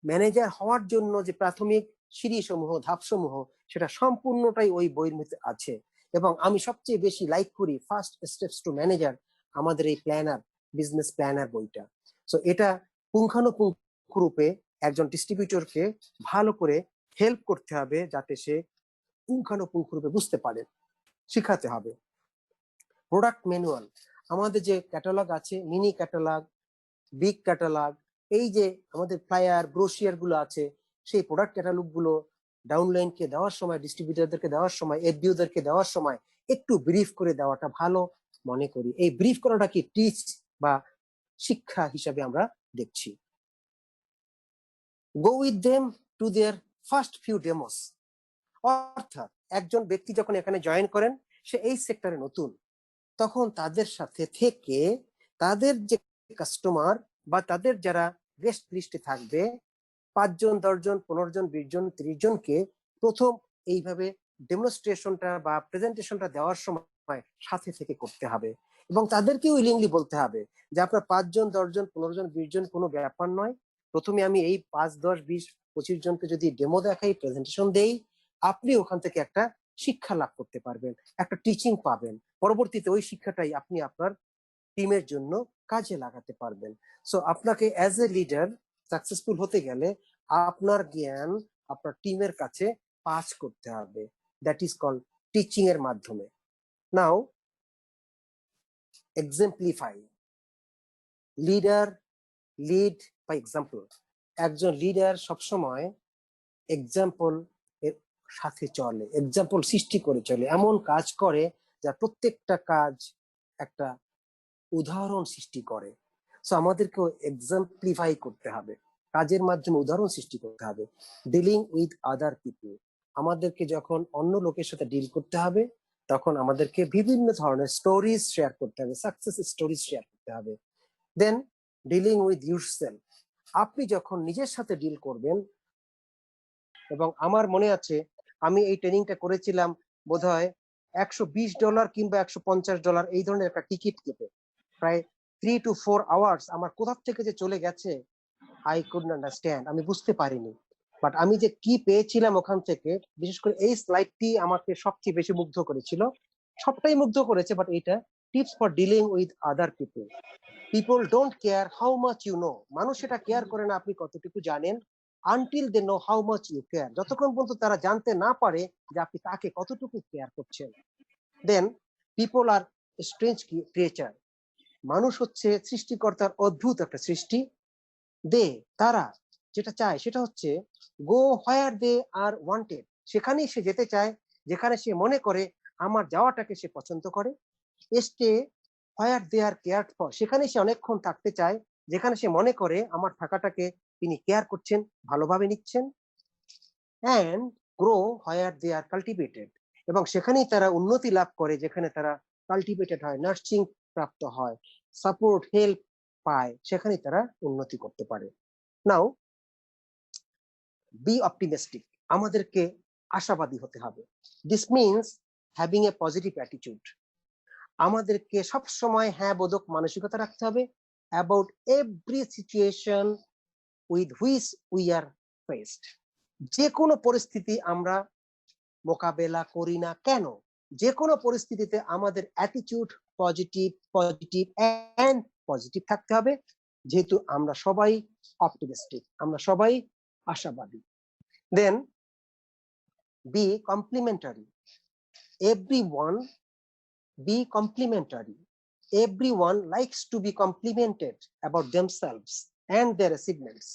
manager হওয়ার জন্য যে প্রাথমিক সিঁড়িসমূহ, ধাপসমূহ, সেটা সম্পূর্ণটাই ওই বইয়ের মধ্যে আছে। এবং আমি সবচেয়ে বেশি লাইক করি ফার্স্ট স্টেপস টু ম্যানেজার, আমাদের এই প্ল্যানার, বিজনেস প্ল্যানার বইটা। সো এটা পুঙ্খানুপুঙ্খ রূপে একজন ডিস্ট্রিবিউটরকে ভালো করে হেল্প করতে হবে, যাতে সে পুঙ্খানুপুঙ্খ রূপে বুঝতে পারে, শিখাতে হবে। প্রোডাক্ট ম্যানুয়াল, আমাদের যে ক্যাটালগ আছে, মিনি ক্যাটালগ, বিগ ক্যাটালগ, এই যে আমাদের ফ্লায়ার, ব্রোশিয়ার গুলো আছে, সেই প্রোডাক্ট ক্যাটালগ গুলো ডাউনলাইনকে দেওয়ার সময়, ডিস্ট্রিবিউটরদেরকে দেওয়ার সময়, এফবিওদেরকে দেওয়ার সময় একটু ব্রিফ করে দেওয়াটা ভালো মনে করি। এই ব্রিফ করাটা কি টিচ বা শিক্ষা হিসাবে আমরা দেখছি। Go with them to their first few demos, অর্থাৎ একজন ব্যক্তি যখন এখানে জয়েন করেন, সে এই সেক্টরে নতুন, তখন তাদের সাথে থেকে তাদের যে কাস্টমার বা তাদের যারা গেস্ট লিস্টে থাকবে 5 জন 10 জন 15 জন 20 জন 30 জনকে প্রথম এইভাবে ডেমনস্ট্রেশনটা বা প্রেজেন্টেশনটা দেওয়ার সময় সাথে থেকে করতে হবে এবং তাদেরকে উইলিংলি বলতে হবে যে আপনার 5 জন 10 জন 15 জন 20 জন কোনো ব্যাপার নয়, প্রথমে আমি এই 5 10 20 25 জনকে যদি ডেমো দেখাই, প্রেজেন্টেশন দেই, আপনি ওখান থেকে একটা শিক্ষা লাভ করতে পারবেন, একটা টিচিং পাবেন, পরবর্তীতে ওই শিক্ষাটাই আপনি আপনার টিমের জন্য কাজে লাগাতে পারবেন। সো আপনাকে অ্যাজ এ লিডার সাকসেসফুল হতে গেলে আপনার জ্ঞান আপনার টিমের কাছে পাস করতে হবে, দ্যাট ইজ কল্ড টিচিং এর মাধ্যমে। নাও এক্সাম্পলিফাই, লিডার লিড বাই এক্সাম্পল। একজন লিডার সবসময় এক্সাম্পল এর সাথে চলে, এক্সাম্পল সৃষ্টি করে চলে, এমন কাজ করে যা প্রত্যেকটা কাজ একটা উদাহরণ সৃষ্টি করে। সো আমাদেরকেও এক্সাম্পলিফাই করতে হবে, কাজের মাধ্যমে উদাহরণ সৃষ্টি করতে হবে। ডিলিং উইথ আদার পিপল, আমাদেরকে যখন অন্য লোকের সাথে ডিল করতে হবে তখন আমাদেরকে বিভিন্ন ধরনের স্টোরিজ শেয়ার করতে হবে, সাকসেস স্টোরিজ শেয়ার করতে হবে। দেন ডিলিং উইথ ইউরসেলফ, আপনি যখন নিজের সাথে ডিল করবেন, এবং আমার মনে আছে আমি এই ট্রেনিংটা করেছিলাম বোধহয় $120 কিংবা $150 এই ধরনের একটা টিকিট কেটে, প্রায় 3 to 4 আওয়ার্স আমার কোথা থেকে যে চলে গেছে আই কুড নট আন্ডারস্ট্যান্ড, আমি বুঝতে পারিনি। বাট আমি যে কি পেয়েছিলাম ওখান থেকে, বিশেষ করে এই স্লাইডটি আমাকে সবচেয়ে বেশি মুগ্ধ করেছিল, সবটাই মুগ্ধ করেছে, বাট এটা tips for dealing with other people. People don't care how much you know, মানুষ এটা কেয়ার করে না আপনি কতটুকু জানেন, until they know how much you care, যতক্ষণ পর্যন্ত তারা জানতে না পারে যে আপনি তাকে কতটুকু কেয়ার করছেন। দেন পিপল আর স্ট্রেঞ্জ ক্রিয়েচার, মানুষ হচ্ছে সৃষ্টিকর্তার অদ্ভুত একটা সৃষ্টি। দে, তারা যেটা চায় সেটা হচ্ছে গো হোয়ার দে আর ওয়ান্টেড, সেখানেই সে যেতে চায় যেখানে সে মনে করে আমার যাওয়াটাকে সে পছন্দ করে। Stay where they are care for, সেখানে সে অনেকক্ষণ থাকতে চায় যেখানে সে মনে করে আমার থাকাটাকে তিনি কেয়ার করছেন, ভালোভাবে নিচ্ছেন। And grow where they are cultivated, এবং সেখানেই তারা উন্নতি লাভ করে যেখানে তারা কাল্টিভেটেড হয়, নার্সিং প্রাপ্ত হয়, সাপোর্ট হেল্প পায়, সেখানেই তারা উন্নতি করতে পারে। নাও বি অপটিমিস্টিক, আমাদেরকে আশাবাদী হতে হবে। This means having a positive attitude, আমাদেরকে সব সময় হ্যাঁ বোধক মানসিকতা রাখতে হবে about every situation with which we are faced. যে কোনো পরিস্থিতি আমরা মোকাবেলা করি না কেন, যে কোনো পরিস্থিতিতে আমাদের attitude positive positive and positive থাকতে হবে, যেহেতু আমরা সবাই অপটিমিস্টিক, আমরা সবাই আশাবাদী। Then be complimentary, everyone be complimentary, everyone likes to be complimented about themselves and their achievements,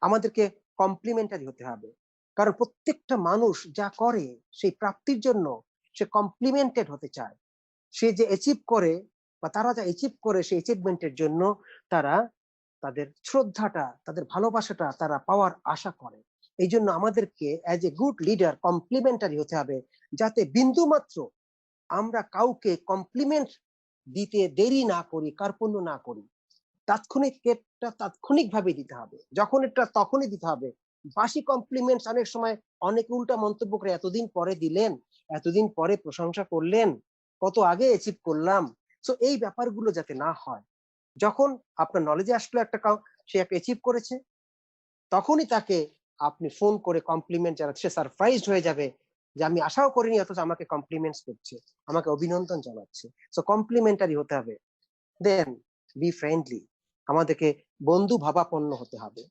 আমাদেরকে কমপ্লিমেন্টারি হতে হবে, কারণ প্রত্যেকটা মানুষ যা করে সেই প্রাপ্তির জন্য সে কমপ্লিমেন্টেড হতে চায়, সে যে অ্যাচিভ করে বা তারা যা অ্যাচিভ করে সেই অ্যাচিভমেন্টের জন্য তারা তাদের শ্রদ্ধাটা তাদের ভালোবাসাটা তারা পাওয়ার আশা করে। এই জন্য আমাদেরকে as a good leader complimentary হতে হবে, যাতে বিন্দু মাত্র আমরা কাউকে কমপ্লিমেন্ট দিতে দেরি না করি, কার্পণ্য না করি। তাৎক্ষণিক ভাবে দিতে হবে, যখন এটা তখনই দিতে হবে। বাসি কমপ্লিমেন্টস অনেক সময় অনেক উল্টা মন্তব্য করে এতদিন পরে দিলেন, এতদিন পরে প্রশংসা করলেন, কত আগে অ্যাচিভ করলাম। সো এই ব্যাপারগুলো যাতে না হয়, যখন আপনার নলেজে আসলো একটা সে একটা অ্যাচিভ করেছে, তখনই তাকে আপনি ফোন করে কমপ্লিমেন্ট জানাতে, সে সারপ্রাইজড হয়ে যাবে যে আমি আশাও করিনি অথচ আমাকে কমপ্লিমেন্টস করছে, আমাকে অভিনন্দন জানাচ্ছে। সো কমপ্লিমেন্টারি হতে হবে। দেন বি ফ্রেন্ডলি, আমাদেরকে বন্ধু ভাবাপন্ন হতে হবে।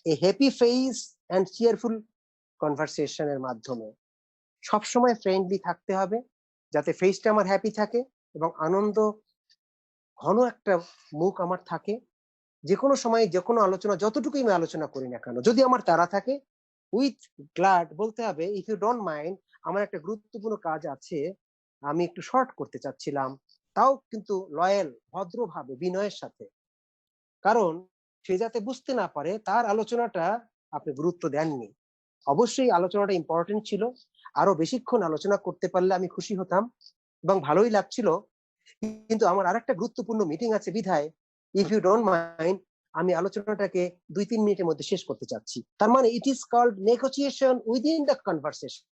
A happy face and cheerful কনভারসেশনের মাধ্যমে সবসময় ফ্রেন্ডলি থাকতে হবে, যাতে ফেসটা আমার হ্যাপি থাকে এবং আনন্দ ঘন একটা মুখ আমার থাকে। যে কোনো সময় যে কোনো আলোচনা যতটুকুই আমি আলোচনা করি না কেন, যদি আমার তাড়া থাকে, উইথ গ্ল্যাড বলতে হবে ইফ ইউ ডোন্ট মাইন্ড, আমার একটা গুরুত্বপূর্ণ কাজ আছে, আমি একটু শর্ট করতে চাচ্ছিলাম, তাও কিন্তু লয়াল ভদ্রভাবে বিনয়ের সাথে, কারণ সে যাতে বুঝতে না পারে তার আলোচনাটা আপনি গুরুত্ব দেননি। অবশ্যই আলোচনাটা ইম্পর্টেন্ট ছিল, আরো বেশিক্ষণ আলোচনা করতে পারলে আমি খুশি হতাম এবং ভালোই লাগছিল, কিন্তু আমার আরেকটা গুরুত্বপূর্ণ মিটিং আছে বিধায় ইফ ইউ ডোন্ট মাইন্ড আমি আলোচনাটাকে 2-3 মিনিটের মধ্যে শেষ করতে চাচ্ছি। তার মানে it is called negotiation within the conversation.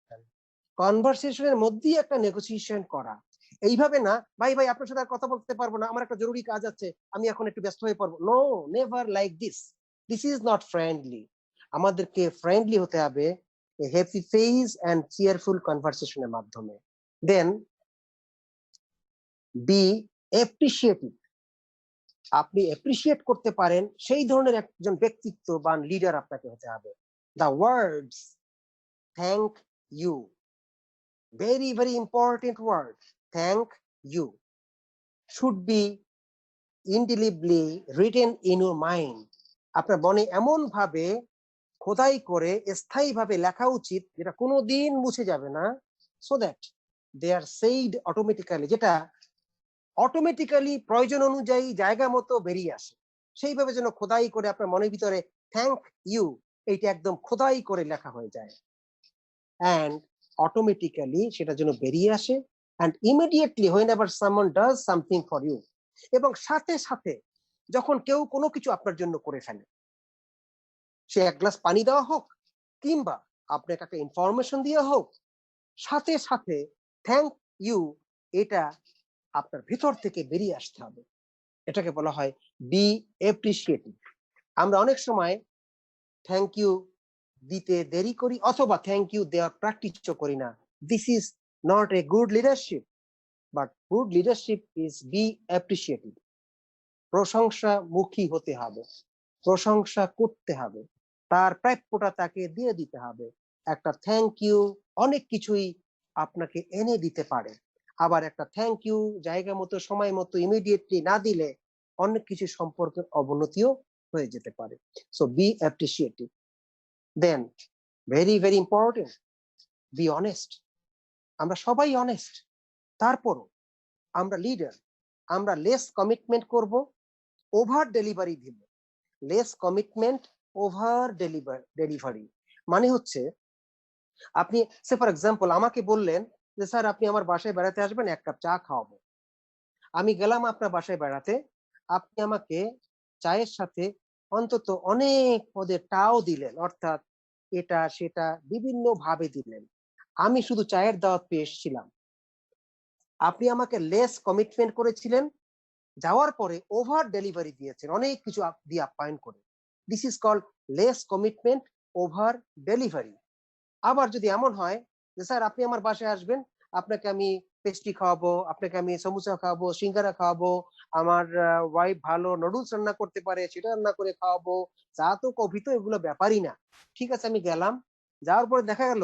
কনভারসেশনের মধ্যেই একটা নেগোসিয়েশন করা, এইভাবে না ভাই ভাই আপনার সাথে আর কথা বলতে পারবো না, আমার একটা জরুরি কাজ আছে, আমি এখন একটু ব্যস্ত হয়ে পড়বো। No, never like this. This is not friendly. আমাদেরকে ফ্রেন্ডলি হতে হবে হ্যাপি ফেস এন্ড চিয়ারফুল কনভারসেশনের মাধ্যমে। Then be appreciative. আপনি অ্যাপ্রিসিয়েট করতে পারেন সেই ধরনের একজন ব্যক্তিত্ববান লিডার আপনাকে হতে হবে। The words thank you, very very important word, thank you, should be indelibly written in your mind. আপনার মনে এমন ভাবে খোদাই করে স্থায়ী ভাবে লেখা উচিত যেটা কোনোদিন মুছে যাবে না, so that they are said automatically, যেটা অটোমেটিক্যালি প্রয়োজন অনুযায়ী জায়গা মতো বেরিয়ে আসে, সেইভাবে যেন খোদাই করে আপনার মনের ভিতরে থ্যাংক ইউ এইটা একদম খোদাই করে লেখা হয়ে যায়, and automatically সেটা যেন বেরিয়ে আসে, and immediately whenever someone does something for you, এবং সাথে সাথে যখন কেউ কোনো কিছু আপনার জন্য করে ফেলে, সে এক গ্লাস পানি দেওয়া হোক কিংবা আপনাকে একটা ইনফরমেশন দেওয়া হোক, সাথে সাথে থ্যাংক ইউ এটা আপনার ভিতর থেকে বেরিয়ে আসতে হবে। এটাকে বলা হয় বি অ্যাপ্রিসিয়েটিভ। আমরা অনেক সময় থ্যাংক ইউ দিতে দেরি করি অথবা থ্যাংক ইউ দেওয়ার প্র্যাকটিসও করি না। This is not a good leadership, but good leadership is be appreciative. প্রশংসা মুখী হতে হবে, প্রশংসা করতে হবে, তার প্রাপ্যটা তাকে দিয়ে দিতে হবে। একটা থ্যাংক ইউ অনেক কিছুই আপনাকে এনে দিতে পারে, আবার একটা থ্যাংক ইউ জায়গা মতো সময় মতো ইমিডিয়েটলি না দিলে অনেক কিছু সম্পর্কের অবনতিও হয়ে যেতে পারে। So be appreciative. Then very very important, be honest. আমরা সবাই অনেস্ট, তারপরও আমরা লিডার, আমরা লেস কমিটমেন্ট করব, ওভার ডেলিভারি দিব। লেস কমিটমেন্ট, ওভার ডেলিভারি মানে হচ্ছে আপনি সে ফর এক্সাম্পল আমাকে বললেন যে স্যার আপনি আমার বাসায় বেড়াতে আসবেন, এক কাপ চা খাওয়াবো। আমি গেলাম আপনার বাসায় বেড়াতে, আপনি আমাকে চায়ের সাথে অন্তত অনেক পদের টাও দিলেন, অর্থাৎ এটা সেটা বিভিন্ন ভাবে দিলেন। আমি শুধু চায়ের দাওয়াত পেয়ে এসেছিলাম, আপনি আমাকে লেস কমিটমেন্ট করেছিলেন, যাওয়ার পরে ওভার ডেলিভারি দিয়েছেন অনেক কিছু দিয়ে আপ্যায়ন করে। This is called less commitment, over delivery. আবার যদি এমন হয় যে স্যার আপনি আমার বাসায় আসবেন, আপনাকে আমি পেস্ট্রি খাওয়াবো, আপনাকে আমি সমোসা খাওয়াবো, সিঙ্গারা খাওয়াবো, আমার ওয়াইফ ভালো নুডলস রান্না করতে পারে সেটা রান্না করে খাওয়াবো, চা তো কফি তো এগুলো ব্যাপারই না। ঠিক আছে আমি গেলাম, যাওয়ার পরে দেখা গেল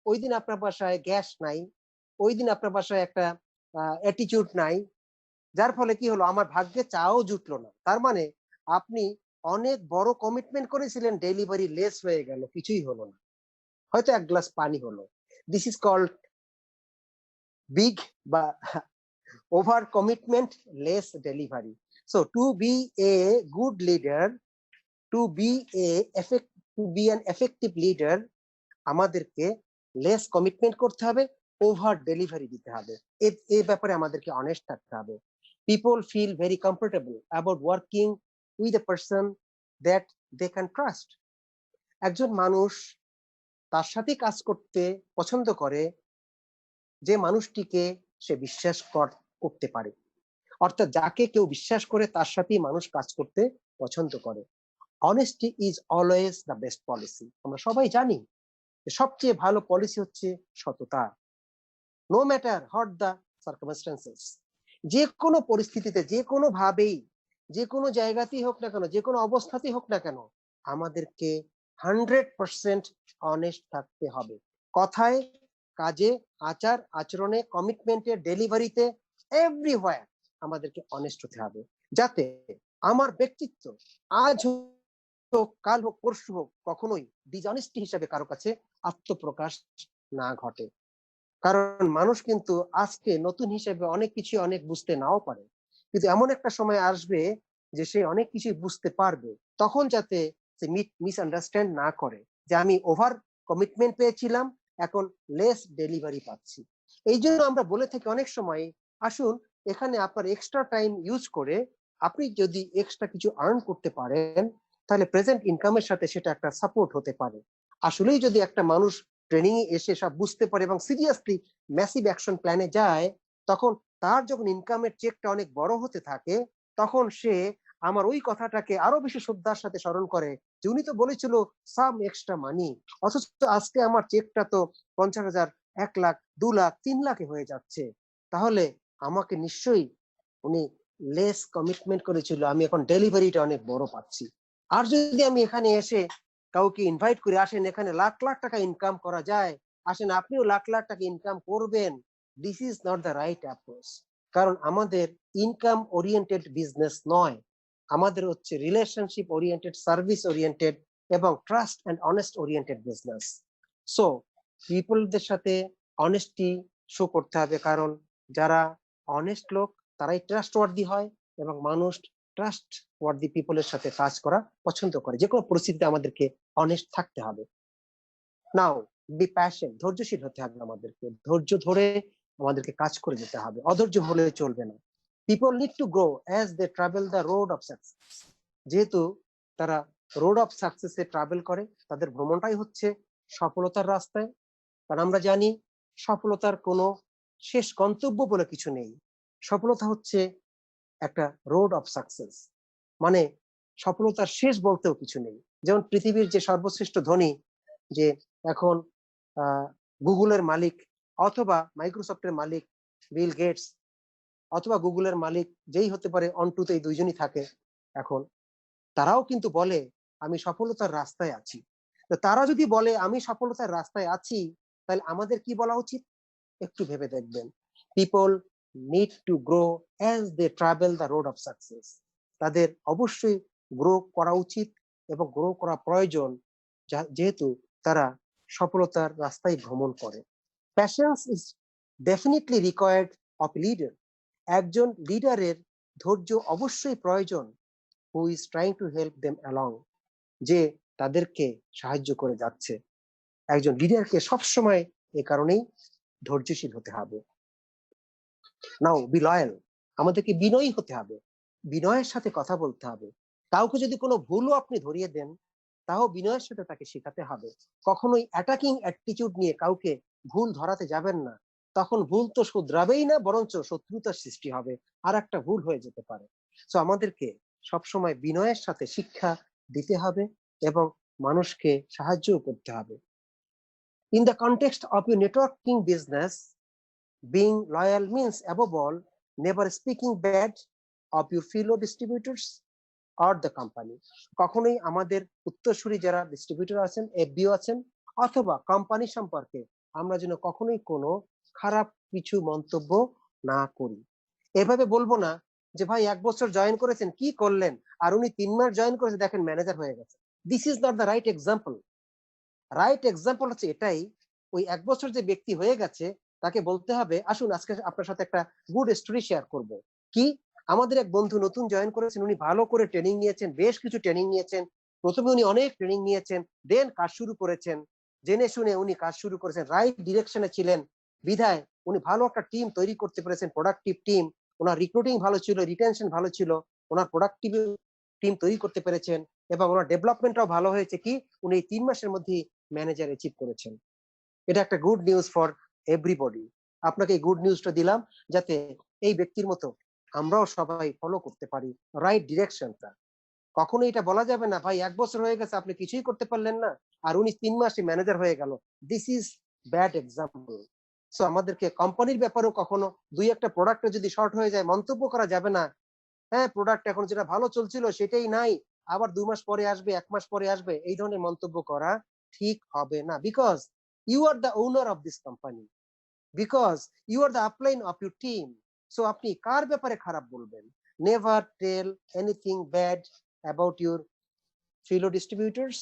ওই দিন আপনার বাসায় গ্যাস নাই, ওই দিন আপনার বাসায় একটা অ্যাটিটিউড নাই, যার ফলে কি হলো আমার ভাগ্যে চাও জুটলো না। তার মানে আপনি অনেক বড় কমিটমেন্ট করেছিলেন, ডেলিভারি লেস হয়ে গেল, কিছুই হলো না, হয়তো এক গ্লাস পানি হলো। দিস ইজ কল্ড বিগ বা over commitment, less delivery. So to be a good leader, to be an effective leader, আমাদেরকে লেস কমিটমেন্ট করতে হবে, ওভার ডেলিভারি দিতে হবে। এই ব্যাপারে আমাদেরকে অনেস্ট থাকতে হবে। People feel very comfortable about working with a person that they can trust. একজন মানুষ তার সাথে কাজ করতে পছন্দ করে যে মানুষটিকে সে বিশ্বাস করতে পারে, অর্থাৎ যাকে কেউ বিশ্বাস করে তার সাথেই মানুষ কাজ করতে পছন্দ করে। Honesty is always the best policy. আমরা সবাই জানি যে সবচেয়ে ভালো পলিসি হচ্ছে সততা। No matter what the circumstances, যে কোনো পরিস্থিতিতে, যে কোনো ভাবেই, যে কোনো জায়গাতেই হোক না কেন, যে কোনো অবস্থাতেই হোক না কেন, আমাদেরকে 100% অনেস্ট থাকতে হবে। কথায়, কাজে, আচার আচরণে, কমিটমেন্টে, ডেলিভারিতে, এভরিহোয়ার আমাদেরকে অনেস্ট হতে হবে, যাতে আমার ব্যক্তিত্ব আজ হোক, কাল হোক, পরশু হোক, কখনোই ডিসঅনেস্টি হিসাবে কারো কাছে আত্মপ্রকাশ না ঘটে। কারণ মানুষ কিন্তু আজকে নতুন হিসেবে অনেক কিছু অনেক বুঝতে নাও পারে, কিন্তু এমন একটা সময় আসবে যে সে অনেক কিছু বুঝতে পারবে। তখন যাতে সে মিসআন্ডারস্ট্যান্ড না করে যে আমি ওভার কমিটমেন্ট পেয়েছিলাম, এখন লেস ডেলিভারি পাচ্ছি। এই জন্য আমরা বলে থাকি অনেক সময়, আসুন এখানে আপনার এক্সট্রা টাইম ইউজ করে আপনি যদি এক্সট্রা কিছু আর্ন করতে পারেন, তাহলে প্রেজেন্ট ইনকামের সাথে সেটা একটা সাপোর্ট হতে পারে। আসলেই যদি একটা মানুষ ট্রেনিং এ এসে সব বুঝতে পারে এবং সিরিয়াসলি ম্যাসিভ অ্যাকশন প্ল্যানে যায়, তখন তার যখন ইনকামের চেকটা অনেক বড় হতে থাকে, তখন সে আমার ওই কথাটাকে আরো বেশি শ্রদ্ধার সাথে স্মরণ করে যে উনি তো বলেছিল সাম এক্সট্রা মানি, অথচ আজকে আমার চেকটা তো 50,000, 1 লাখ, 2 লাখ, 3 লাখে হয়ে যাচ্ছে। তাহলে আমাকে নিশ্চয়ই উনি লেস কমিটমেন্ট করেছিল, আমি এখন ডেলিভারিটা অনেক বড় পাচ্ছি। আর যদি আমি এখানে এসে কাউকে ইনভাইট করে, আসেন এখানে লাখ লাখ টাকা ইনকাম করা যায়, আসেন আপনিও লাখ লাখ টাকা ইনকাম করবেন, this is not the right approach. কারণ আমাদের ইনকাম ওরিয়েন্টেড বিজনেস নয়, আমাদের হচ্ছে রিলেশনশিপ ওরিয়েন্টেড, সার্ভিস ওরিয়েন্টেড এবং trust and honest oriented business. So পিপলদের সাথে অনেস্টি শো করতে হবে, কারণ যারা অনেস্ট লোক তারাই ট্রাস্ট ওয়ার্দি হয় এবং মানুষ ট্রাস্ট ওয়ার্দি পিপলের সাথে কাজ করা পছন্দ করে। যে কোনো পরিস্থিতিতে আমাদেরকে অনেস্ট থাকতে হবে। নাও বি প্যাশন, ধৈর্যশীল হতে হবে, আমাদেরকে ধৈর্য ধরে আমাদেরকে কাজ করে যেতে হবে, অধৈর্য হলে চলবে না। People need to grow as they travel the road of success. যেহেতু তারা রোড অফ সাকসেসে ট্রাভেল করে, তাদের ভ্রমণটাই হচ্ছে সফলতার রাস্তায়। কারণ আমরা জানি সফলতার কোনো শেষ গন্তব্য বলে কিছু নেই। সফলতা হচ্ছে একটা রোড অফ সাকসেস, মানে সফলতার শেষ বলতেও কিছু নেই। যেমন পৃথিবীর যে সর্বশ্রেষ্ঠ ধনী, যে এখন গুগলের মালিক অথবা মাইক্রোসফটের মালিক বিল গেটস, অথবা গুগলের মালিক যেই হতে পারে, অন্টুতে এই দুইজনই থাকে এখন, তারাও কিন্তু বলে আমি সফলতার রাস্তায় আছি। তো তারা যদি বলে আমি সফলতার রাস্তায় আছি, তাহলে আমাদের কি বলা উচিত? একটু ভেবে দেখবেন। People need to grow as they travel the road of success. তাদের অবশ্যই গ্রো করা উচিত এবং গ্রো করা প্রয়োজন, যেহেতু তারা সফলতার রাস্তায় ভ্রমণ করে। Passions is definitely required of leader. একজন লিডারের ধৈর্য অবশ্যই প্রয়োজন, who is trying to help them along, যে তাদেরকে সাহায্য করে যাচ্ছে। একজন লিডারকে সবসময় এ কারণেই ধৈর্যশীল হতে হবে। নাও বি লয়াল, আমাদেরকে বিনয়ী হতে হবে, বিনয়ের সাথে কথা বলতে হবে। কাউকে যদি কোনো ভুলও আপনি ধরিয়ে দেন, তাও বিনয়ের সাথে তাকে শেখাতে হবে। কখনোই অ্যাটাকিং অ্যাটিটিউড নিয়ে কাউকে ভুল ধরাতে যাবেন না, তখন ভুল তো শুধরাবেই না, বরঞ্চ শত্রুতার সৃষ্টি হবে, আর একটা ভুল হয়ে যেতে পারে। তো আমাদেরকে সবসময় বিনয়ের সাথে শিক্ষা দিতে হবে এবং মানুষকে সাহায্যও করতে হবে। In the context of your networking business, being loyal means, above all, never speaking bad of your fellow distributors or the company. কখনোই আমাদের উত্তরসূরি যারা ডিস্ট্রিবিউটর আছেন, এফবিও আছেন, অথবা কোম্পানি সম্পর্কে আমরা যেন কখনোই কোনো খারাপ কিছু মন্তব্য না করি। এভাবে বলবো না যে ভাই 1 বছর জয়েন করেছেন, কি করলেন, আর উনি 3 মাস জয়েন করেছে, দেখেন ম্যানেজার হয়ে গেছে। This is not the right example. Right example হচ্ছে এটাই, ওই 1 বছর যে ব্যক্তি হয়ে গেছে, তাকে বলতে হবে আসুন আজকে আপনার সাথে একটা গুড স্টোরি শেয়ার করব। কি? আমাদের এক বন্ধু নতুন জয়েন করেছেন, উনি ভালো করে ট্রেনিং নিয়েছেন, বেশ কিছু ট্রেনিং নিয়েছেন। প্রথমে উনি অনেক ট্রেনিং নিয়েছেন, দেন কাজ শুরু করেছেন, জেনে শুনে উনি কাজ শুরু করেছেন, রাইট ডিরেকশনে ছিলেন, বিধায় উনি ভালো একটা টিম তৈরি করতে পেরেছেন, প্রোডাক্টিভ টিম। ওনার রিক্রুটিং ভালো ছিল, রিটেনশন ভালো ছিল, ওনার প্রোডাক্টিভ টিম তৈরি করতে পেরেছেন, এবং ওনার ডেভেলপমেন্টটাও ভালো হয়েছে। কি? উনি এই 3 মাসের মধ্যে ম্যানেজার অ্যাচিভ করেছেন। এটা একটা গুড নিউজ ফর এভরিবডি। আপনাকে এই গুড নিউজটা দিলাম, যাতে এই ব্যক্তির মতো আমরাও সবাই ফলো করতে পারি রাইট ডিরেকশনটা। কখনো এটা বলা যাবে না ভাই 1 বছর হয়ে গেছে আপনি কিছুই করতে পারলেন না, আর উনি 3 মাসে ম্যানেজার হয়ে গেল। This is bad example. So আমাদেরকে কোম্পানির ব্যাপারেও কখনো দুই একটা প্রোডাক্টে যদি শর্ট হয়ে যায়, মন্তব্য করা যাবে না। হ্যাঁ, প্রোডাক্ট এখন যেটা ভালো চলছিল সেটাই নাই, আবার 2 মাস পরে আসবে, 1 মাস পরে আসবে, এই ধরনের মন্তব্য করা ঠিক হবে না। Because you are the owner of this company, because you are the upline of your team. So আপনি কার ব্যাপারে খারাপ বলবেন? Never tell anything bad about your fellow distributors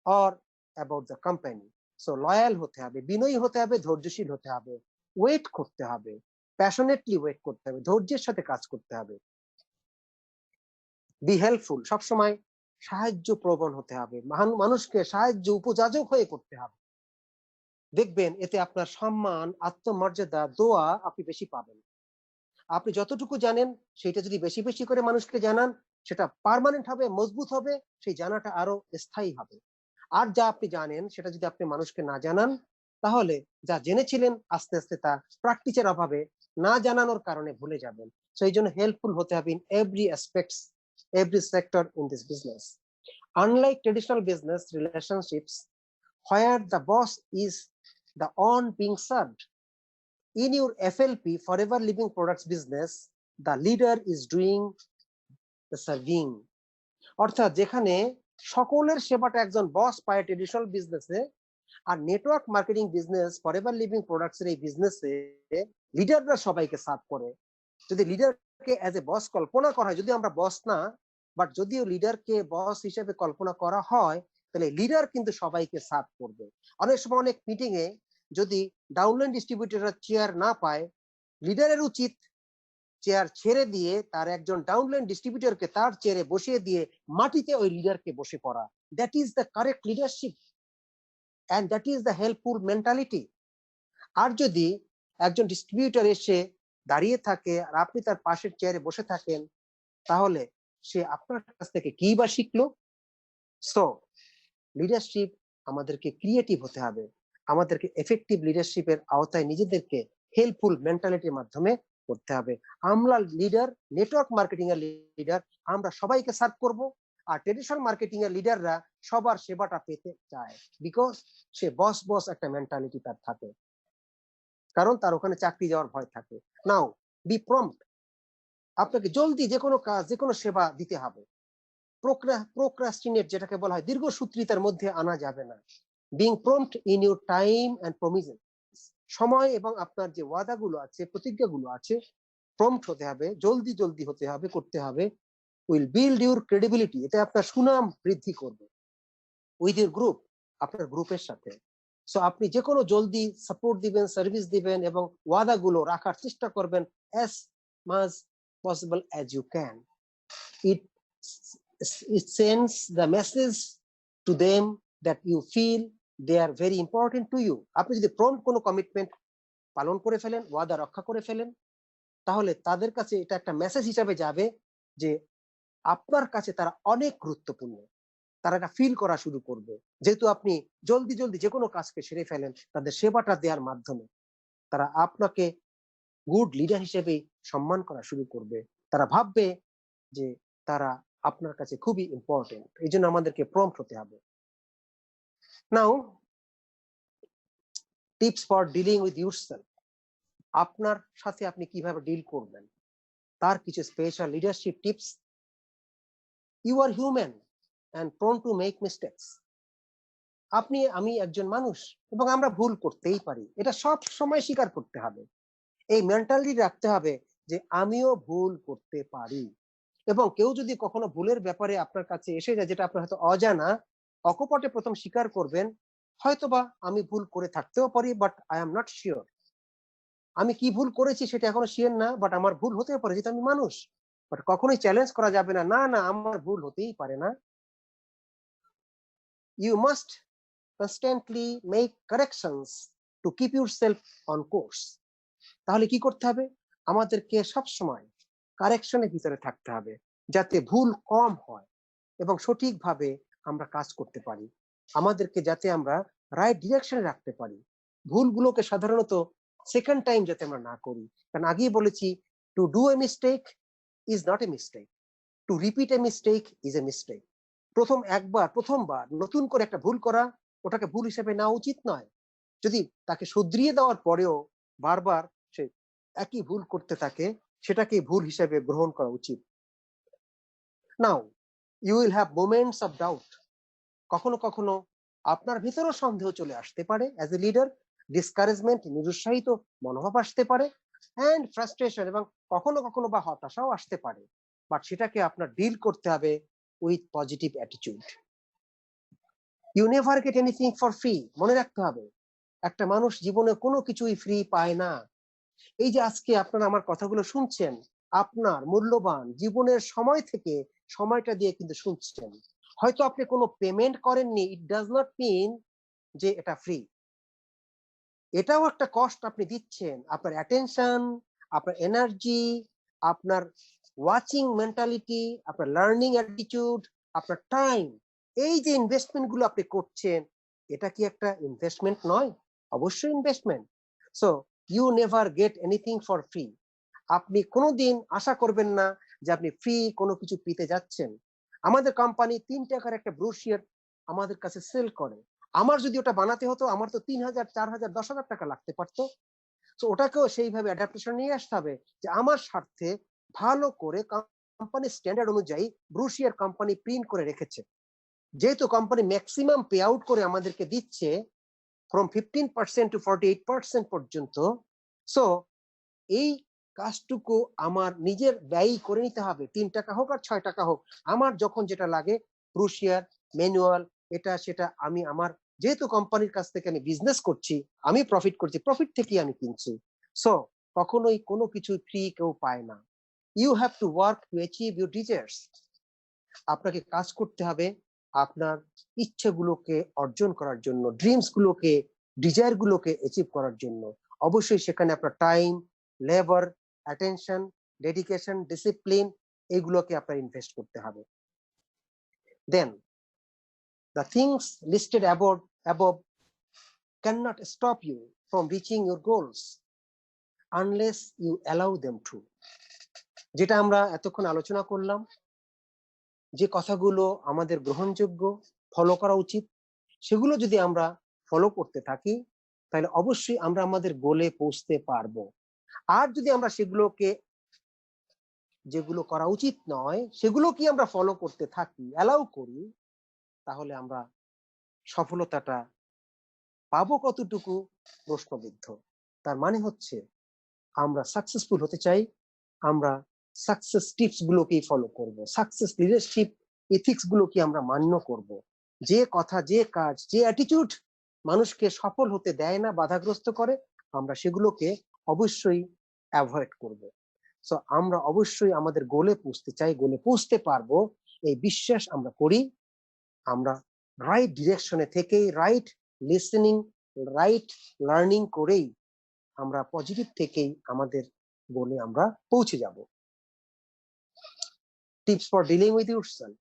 or about the company. So loyal হতে হবে, বিনয়ী হতে হবে, ধৈর্যশীল হতে হবে, ওয়েট করতে হবে, প্যাশনেটলি ওয়েট করতে হবে, ধৈর্যের সাথে কাজ করতে হবে। বি হেল্পফুল, সবসময় সাহায্য প্রবণ হতে হবে, মানুষকে সাহায্য উপযাজক হয়ে করতে হবে। দেখবেন এতে আপনার সম্মান, আত্মমর্যাদা, দোয়া আপনি বেশি পাবেন। আপনি যতটুকু জানেন সেটা যদি বেশি বেশি করে মানুষকে জানান, সেটা পার্মানেন্ট হবে, মজবুত হবে, সেই জানাটা আরো স্থায়ী হবে। আর যা আপনি জানেন সেটা যদি আপনি মানুষকে না জানান, তাহলে যা জেনেছিলেন আস্তে আস্তে তা প্র্যাকটিসের অভাবে, না জানানোর কারণে ভুলে যাবেন। সেই জন্য হেল্পফুল হতে হবে in every aspects, every sector in this business. Unlike traditional business relationships where the boss is the one being served, in your FLP, Forever Living Products business, the leader is doing the serving. অর্থাৎ যেখানে সকলের সেবাটা একজন বস পায় traditional বিজনেসে, আর network marketing business Forever Living products এর এই বিজনেসে লিডাররা সবাইকে সার্ভ করে। যদি লিডারকে অ্যাজ এ বস কল্পনা করা হয়, যদি আমরা বস না, বাট যদিও লিডারকে বস হিসেবে কল্পনা করা হয়, তাহলে লিডার কিন্তু সবাইকে সার্ভ করবে। অনেক সময় অনেক মিটিং এ যদি ডাউনলাইন ডিস্ট্রিবিউটররা চেয়ার না পায়, লিডারের উচিত চেয়ার ছেড়ে দিয়ে তার একজন ডাউনলাইন ডিস্ট্রিবিউটরকে তার চেয়ারে বসিয়ে দিয়ে মাটিতে ওই লিডারকে বসে পড়া। That is the correct leadership and that is the helpful mentality. আর যদি একজন ডিস্ট্রিবিউটর এসে দাঁড়িয়ে থাকে আর আপনি তার পাশের চেয়ারে বসে থাকেন, তাহলে সে আপনার কাছ থেকে কি বা শিখলো? সো লিডারশিপ আমাদেরকে ক্রিয়েটিভ হতে হবে, আমাদেরকে এফেক্টিভ লিডারশিপের আওতায় নিজেদেরকে হেল্পফুল মেন্টালিটির মাধ্যমে করতে হবে। আমরা লিডার, নেটওয়ার্ক মার্কেটিং এর লিডার, আমরা সবাইকে সার্ভ করব। আর ট্রেডিশনাল মার্কেটিং এর লিডাররা সবার সেবাটা পেতে চায়, বিকজ সে বস বস একটা মেন্টালিটি তার থাকে, কারণ তার ওখানে চাকরি যাওয়ার ভয় থাকে। নাও বি প্রম্পট, আপনাকে জলদি যে কোনো কাজ, যে কোনো সেবা দিতে হবে। প্রোক্রাস্টিনেট যেটাকে বলা হয়, দীর্ঘসূত্রিতার মধ্যে আনা যাবে না। Being prompt in your time and promises, সময় এবং আপনার যে ওয়াদাগুলো আছে, প্রতিজ্ঞাগুলো আছে, প্রম্পট হতে হবে, জলদি জলদি হতে হবে, করতে হবে। উইল বিল্ড ইউর ক্রেডিবিলিটি, এতে আপনার সুনাম বৃদ্ধি করবে উইথ ইউর গ্রুপ, আপনার গ্রুপের সাথে। সো আপনি যে কোনো জলদি সাপোর্ট দিবেন, সার্ভিস দিবেন এবং ওয়াদাগুলো রাখার চেষ্টা করবেন as much possible as you can. It it sends the message to them that you feel they are very important to you. আপনি যদি প্রম্পট কোনো কমিটমেন্ট পালন করে ফেলেন, ওয়াদা রক্ষা করে ফেলেন, তাহলে তাদের কাছে এটা একটা মেসেজ হিসাবে যাবে যে আপনার কাছে তারা অনেক গুরুত্বপূর্ণ। তারা এটা ফিল করা শুরু করবে, যেহেতু আপনি জলদি জলদি যে কোনো কাজকে সেরে ফেলেন তাদের সেবাটা দেওয়ার মাধ্যমে। তারা আপনাকে গুড লিডার হিসেবে সম্মান করা শুরু করবে। তারা ভাববে যে তারা আপনার কাছে খুবই ইম্পর্টেন্ট। এই জন্য আমাদেরকে প্রম্পট হতে হবে। Now tips for dealing with yourself, আপনার সাথে আপনি কিভাবে ডিল করবেন তার কিছু special leadership tips. You are human and prone to make mistakes. আপনি, আমি একজন মানুষ এবং আমরা ভুল করতেই পারি, এটা সব সময় স্বীকার করতে হবে। এই মেন্টালিটি রাখতে হবে যে আমিও ভুল করতে পারি। এবং কেউ যদি কখনো ভুলের ব্যাপারে আপনার কাছে এসে যায় যেটা আপনার হয়তো অজানা, অকপটে প্রথম স্বীকার করবেন, হয়তোবা আমি ভুল করে থাকতেও পারি, but I am not sure. আমি কি ভুল করেছি সেটা এখনো শিওর না, বাট আমার ভুল হতেও পারে, যেহেতু আমি মানুষ। বাট কখনোই চ্যালেঞ্জ করা যাবে না, না না আমার ভুল হতেই পারে না। You must constantly make corrections to keep yourself on course. তাহলে কি করতে হবে? আমাদেরকে সবসময় কারেকশনের ভিতরে থাকতে হবে, যাতে ভুল কম হয় এবং সঠিকভাবে আমরা কাজ করতে পারি। আমাদেরকে যাতে আমরা রাইট ডিরেকশনে রাখতে পারি, ভুলগুলোকে সাধারণত সেকেন্ড টাইম যাতে আমরা না করি। কারণ আগেই বলেছি, to do a mistake is not a mistake, to repeat a mistake is a mistake. প্রথমবার নতুন করে একটা ভুল করা, ওটাকে ভুল হিসেবে নেওয়া উচিত নয়। যদি তাকে শুধরিয়ে দেওয়ার পরেও বারবার সে একই ভুল করতে থাকে, সেটাকে ভুল হিসেবে গ্রহণ করা উচিত। Now you will have moments of doubt, কখনো কখনো আপনার ভিতরেও সন্দেহ চলে আসতে পারে অ্যাজ এ লিডার, ডিসকারেজমেন্ট, নিরুৎসাহিত মনোভাব আসতে পারে, অ্যান্ড ফ্রাস্ট্রেশন, এবং কখনো কখনো বা হতাশাও আসতে পারে। বাট সেটাকে আপনার ডিল করতে হবে with positive attitude. You never get anything for free, মনে রাখতে হবে একটা মানুষ জীবনে কোনো কিছুই ফ্রি পায় না। এই যে আজকে আপনারা আমার কথাগুলো শুনছেন, আপনার মূল্যবান জীবনের সময় থেকে সময়টা দিয়ে কিন্তু শুনছেন। হয়তো আপনি কোনো পেমেন্ট করেননি, ইট ডাজ নট মিন যে এটা ফ্রি। এটাও একটা কস্ট আপনি দিচ্ছেন, আপনার অ্যাটেনশন, আপনার এনার্জি, আপনার ওয়াচিং মেন্টালিটি, আপনার লার্নিং অ্যাটিটিউড, আপনার টাইম, এই যে ইনভেস্টমেন্ট গুলো আপনি করছেন, এটা কি একটা ইনভেস্টমেন্ট নয়? অবশ্যই investment. So you never get anything for free. আপনি কোনোদিন আশা করবেন না যে আপনি ফ্রি কোনো কিছু পেতে যাচ্ছেন। আমাদের কোম্পানি 3 টাকার একটা ব্রোশিয়ার আমাদের কাছে সেল করে। আমার যদি ওটা বানাতে হতো, আমার তো 3,000, 4,000, 10,000 টাকা লাগতে পারতো। তো ওটাকেও সেইভাবে অ্যাডাপ্টেশন নিয়ে আসতে হবে যে আমার স্বার্থে ভালো করে কোম্পানির স্ট্যান্ডার্ড অনুযায়ী ব্রোশিয়ার কোম্পানি প্রিন্ট করে রেখেছে। যেহেতু কোম্পানি ম্যাক্সিমাম পে আউট করে আমাদেরকে দিচ্ছে ফ্রম 15% টু 48% পর্যন্ত, সো এই কাজটুকু আমার নিজের ব্যয় করে নিতে হবে। 3 টাকা হোক আর 6 টাকা হোক, আমার যখন যেটা লাগে, ব্রোশিয়ার, ম্যানুয়াল, এটা সেটা, আমি আমার, যেহেতু কোম্পানির কাছ থেকে আমি বিজনেস করছি, আমি প্রফিট করছি, প্রফিট থেকেই আমি কিনছি। সো কখনোই কোনো কিছু ফ্রি কেউ পায় না। You have to work to achieve your desires. আপনাকে কাজ করতে হবে আপনার ইচ্ছেগুলোকে অর্জন করার জন্য, ড্রিমস গুলোকে, ডিজায়ার গুলোকে অ্যাচিভ করার জন্য। অবশ্যই সেখানে আপনার time, labour, attention, dedication, discipline, এগুলোকে আপনার ইনভেস্ট করতে হবে। দেন the things listed above cannot stop you from reaching your goals unless you allow them to. যেটা আমরা এতক্ষণ আলোচনা করলাম, যে কথাগুলো আমাদের গ্রহণযোগ্য, ফলো করা উচিত, সেগুলো যদি আমরা ফলো করতে থাকি, তাহলে অবশ্যই আমরা আমাদের গোলে পৌঁছতে পারবো। আর যদি আমরা সেগুলোকে, যেগুলো করা উচিত নয়, সেগুলো কি আমরা ফলো করতে থাকি, অ্যালাউ করি, তাহলে আমরা সফলতাটা পাবো কতটুকু প্রশ্নবিদ্ধ। তার মানে হচ্ছে, আমরা সাকসেসফুল হতে চাই, আমরা সাকসেস টিপস গুলোকেই ফলো করব, সাকসেস লিডারশিপ এথিক্স গুলোকে আমরা মান্য করব। যে কথা, যে কাজ, যে অ্যাটিটিউড মানুষকে সফল হতে দেয় না, বাধাগ্রস্ত করে, আমরা সেগুলোকে অবশ্যই অ্যাভয়েড করব। সো আমরা অবশ্যই আমাদের গোলে পৌঁছতে চাই, গোলে পৌঁছতে পারবো, এই বিশ্বাস আমরা করি। আমরা রাইট ডিরেকশনে থেকেই, রাইট লিসেনিং, রাইট লার্নিং করেই আমরা পজিটিভ থেকেই আমাদের গোলে আমরা পৌঁছে যাব। Tips for dealing with yourself,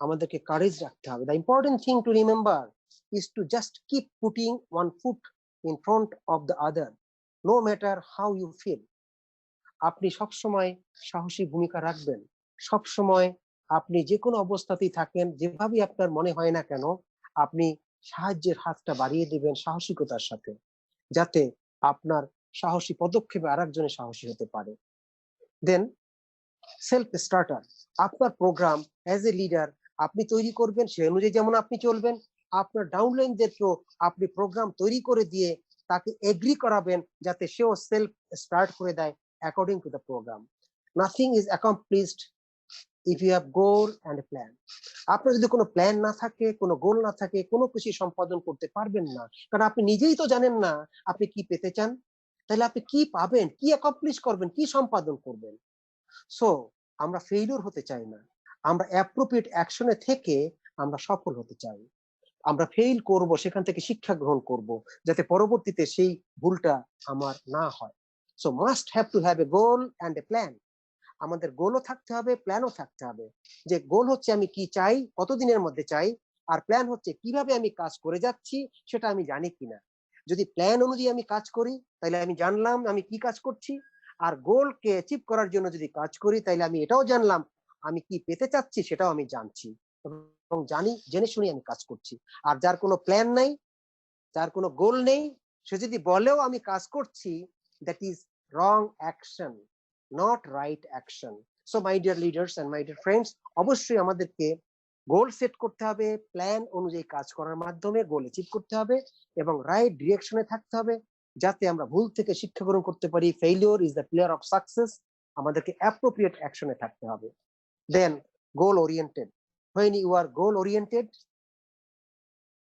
আমাদেরকে কারেজ রাখতে হবে। The important thing to remember is to just keep putting one foot in front of the other, no matter how you feel. আপনি সবসময় সাহসী ভূমিকা রাখবেন, সবসময় আপনি যে কোনো অবস্থাতেই থাকেন, যেভাবেই আপনার মনে হয় না কেন, আপনি সাহায্যের হাতটা বাড়িয়ে দিবেন সাহসিকতার সাথে, যাতে আপনার সাহসী পদক্ষেপে আরেকজনের সাহসী হতে পারে। দেন সেলফ স্টার্টার, আপনার প্রোগ্রাম অ্যাজ এ লিডার আপনি তৈরি করবেন, সে অনুযায়ী যেমন আপনি চলবেন। আপনার ডাউনলাইনদেরকেও আপনি প্রোগ্রাম তৈরি করে দিয়ে তাকে এগ্রি করাবেন, যাতে সেও সেলফ স্টার্ট করে দেয় according to the program. Nothing is accomplished if you have goal and plan. আপনার যদি কোনো প্ল্যান না থাকে, কোনো গোল না থাকে, কোনো কিছু সম্পাদন করতে পারবেন না। কারণ আপনি নিজেই তো জানেন না আপনি কি পেতে চান, তাহলে আপনি কি পাবেন, কি অ্যাকমপ্লিশ করবেন, কি সম্পাদন করবেন। সো আমরা ফেইলিউর হতে চাই না, আমরা অ্যাপ্রোপ্রিয়েট অ্যাকশনে থেকে আমরা সফল হতে চাই। আমরা ফেইল করব, সেখান থেকে শিক্ষা গ্রহণ করব, যাতে পরবর্তীতে সেই ভুলটা আমার না হয়। So must have to have a goal and a plan. আমাদের গোলও থাকতে হবে, প্ল্যানও থাকতে হবে। যে গোল হচ্ছে আমি কি চাই, কতদিনের মধ্যে চাই, আর প্ল্যান হচ্ছে কিভাবে আমি কাজ করে যাচ্ছি সেটা আমি জানি কিনা। যদি প্ল্যান অনুযায়ী আমি কাজ করি, তাহলে আমি জানলাম আমি কি কাজ করছি। আর গোলকে অ্যাচিভ করার জন্য যদি কাজ করি, তাহলে আমি এটাও জানলাম আমি কি পেতে চাচ্ছি, সেটাও আমি জানছি এবং জানি, জেনে শুনে আমি কাজ করছি। আর যার কোনো প্ল্যান নাই, যার কোনো গোল নেই, সে যদি বলেও আমি কাজ করছি, that is wrong action, not right action. So my dear leaders and my dear friends, অবশ্যই আমাদেরকে গোল সেট করতে হবে, প্ল্যান অনুযায়ী কাজ করার মাধ্যমে গোল অ্যাচিভ করতে হবে এবং রাইট ডিরেকশনে থাকতে হবে, যাতে আমরা ভুল থেকে শিক্ষা গ্রহণ করতে পারি। Failure is the pillar of success. আমাদেরকে অ্যাপ্রোপ্রিয়েট অ্যাকশনে থাকতে হবে। Then goal oriented, when you are goal oriented,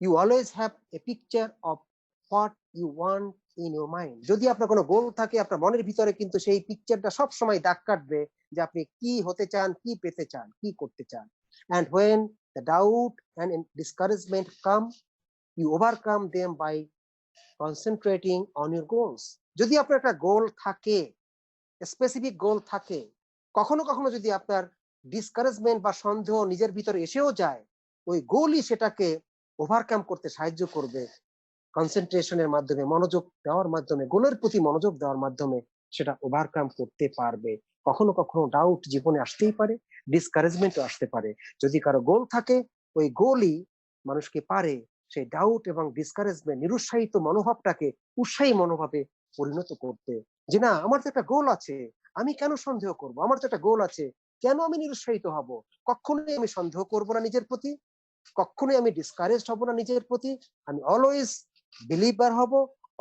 you always have a picture of what you want in your mind. যদি আপনার কোনো গোল থাকে, আপনার মনের ভিতরে কিন্তু সেই পিকচারটা সব সময় দাগ কাটবে যে আপনি কি হতে চান, কি পেতে চান, কি করতে চান। and when the doubt and discouragement come, you overcome them by concentrating on your goals. যদি আপনার একটা গোল থাকে, স্পেসিফিক গোল থাকে, কখনো কখনো যদি আপনার ডিসকারেজমেন্ট বা সন্দেহ নিজের ভিতরে এসেও যায়, ওই গোলই সেটাকে ওভারকাম করতে সাহায্য করবে। কনসেন্ট্রেশনের মাধ্যমে, মনোযোগ দেওয়ার মাধ্যমে, গোলের প্রতি মনোযোগ দেওয়ার মাধ্যমে সেটা ওভারকাম করতে পারবে। কখনো কখনো ডাউট জীবনে আসতেই পারে, ডিসকারেজমেন্টও আসতে পারে। যদি কারো গোল থাকে, ওই গোলই মানুষকে পারে সেই ডাউট এবং ডিসকারেজমেন্ট, নিরুৎসাহিত মনোভাবটাকে উৎসাহী মনোভাবে পরিণত করতে। যে না, আমার তো একটা গোল আছে, আমি কেন সন্দেহ করব? আমার তো একটা গোল আছে, কেন আমি নিরুৎসাহিত হব? কখনোই আমি সন্দেহ করব না নিজের প্রতি, কখনোই আমি ডিসকারেজড হব না নিজের প্রতি। আমি অলওয়েজ বিলিভার হব,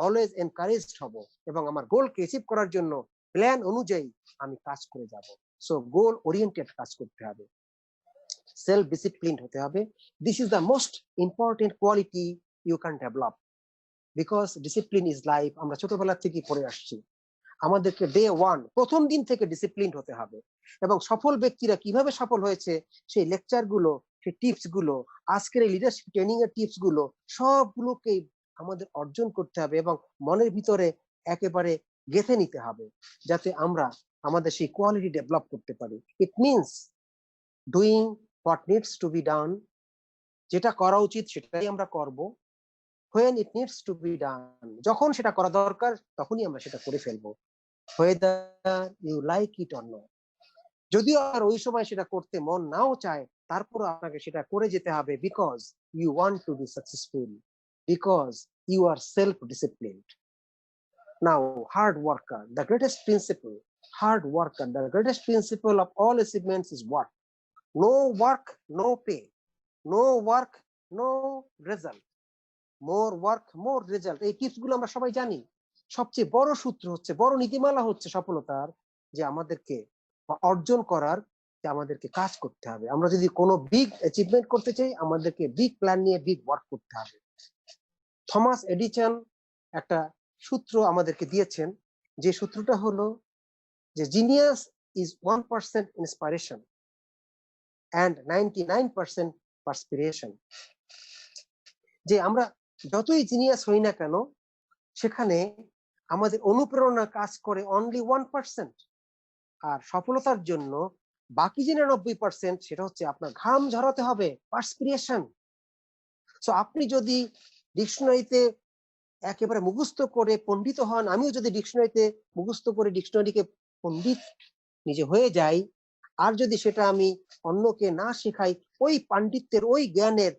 অলওয়েজ এনকারেজড হব, এবং আমার গোলকে অ্যাচিভ করার জন্য প্ল্যান অনুযায়ী আমি কাজ করে যাব। সো গোল ওরিয়েন্টেড কাজ করতে হবে, সেলফ ডিসিপ্লিন হতে হবে। This is the most important quality you can develop, because discipline is life. আমরা ছোটবেলা থেকে পড়ে আসছি, আমাদেরকে ডে ওয়ান, প্রথম দিন থেকে ডিসিপ্লিন হতে হবে। এবং সফল ব্যক্তিরা কিভাবে সফল হয়েছে, সেই লেকচার গুলো, সেই টিপস গুলো, আজকের এই লিডারশিপ ট্রেনিং এর টিপস গুলো, সবগুলোকেই আমাদের অর্জন করতে হবে এবং মনের ভিতরে একেবারে গেঁথে নিতে হবে, যাতে আমরা আমাদের সেই কোয়ালিটি ডেভেলপ করতে পারি। It means doing what needs to be done, যেটা করা উচিত সেটাই আমরা করব। when it needs to be done, যখন সেটা করা দরকার তখনই আমরা সেটা করে ফেলবো, whether you like it or not। যদিও আর ওই সময় সেটা করতে মন নাও চায়, তারপর আপনাকে সেটা করে যেতে হবে, because you want to be successful, because you are self disciplined. Now hard worker, the greatest principle, hard worker, the greatest principle of all achievements is what? No work no pay, no work no result, more work more result. এই tips গুলো আমরা সবাই জানি। সবচেয়ে বড় সূত্র হচ্ছে, বড় নীতিমালা হচ্ছে সফলতার, যে আমাদেরকে অর্জন করার, যে আমাদেরকে কাজ করতে হবে। আমরা যদি কোনো বিগ অ্যাচিভমেন্ট করতে চাই, আমাদেরকে বিগ প্ল্যান নিয়ে বিগ ওয়ার্ক করতে হবে। থমাস এডিসন একটা সূত্র আমাদেরকে দিয়েছেন, যে সূত্রটা হলো যে জিনিয়াস ইজ 1% ইন্সপিরেশন অ্যান্ড 99% পারস্পিরেশন। যে আমরা যতই জিনিয়াস হই না কেন, সেখানে আমাদের অনুপ্রেরণা কাজ করে অনলি 1%। আর সফলতার জন্য বাকি যে 99%, সেটা হচ্ছে আপনার ঘাম ঝরাতে হবে, পারস্পিরেশন। সো আপনি যদি ডিকশনারিতে একেবারে মুখস্থ করে পণ্ডিত হন, আমিও যদি ডিকশনারিতে মুখস্থ করে ডিকশনারিকে পণ্ডিত নিজে হয়ে যাই, আর যদি সেটা আমি অন্যকে না শেখাই, ওই পাণ্ডিত্যের, ওই জ্ঞানের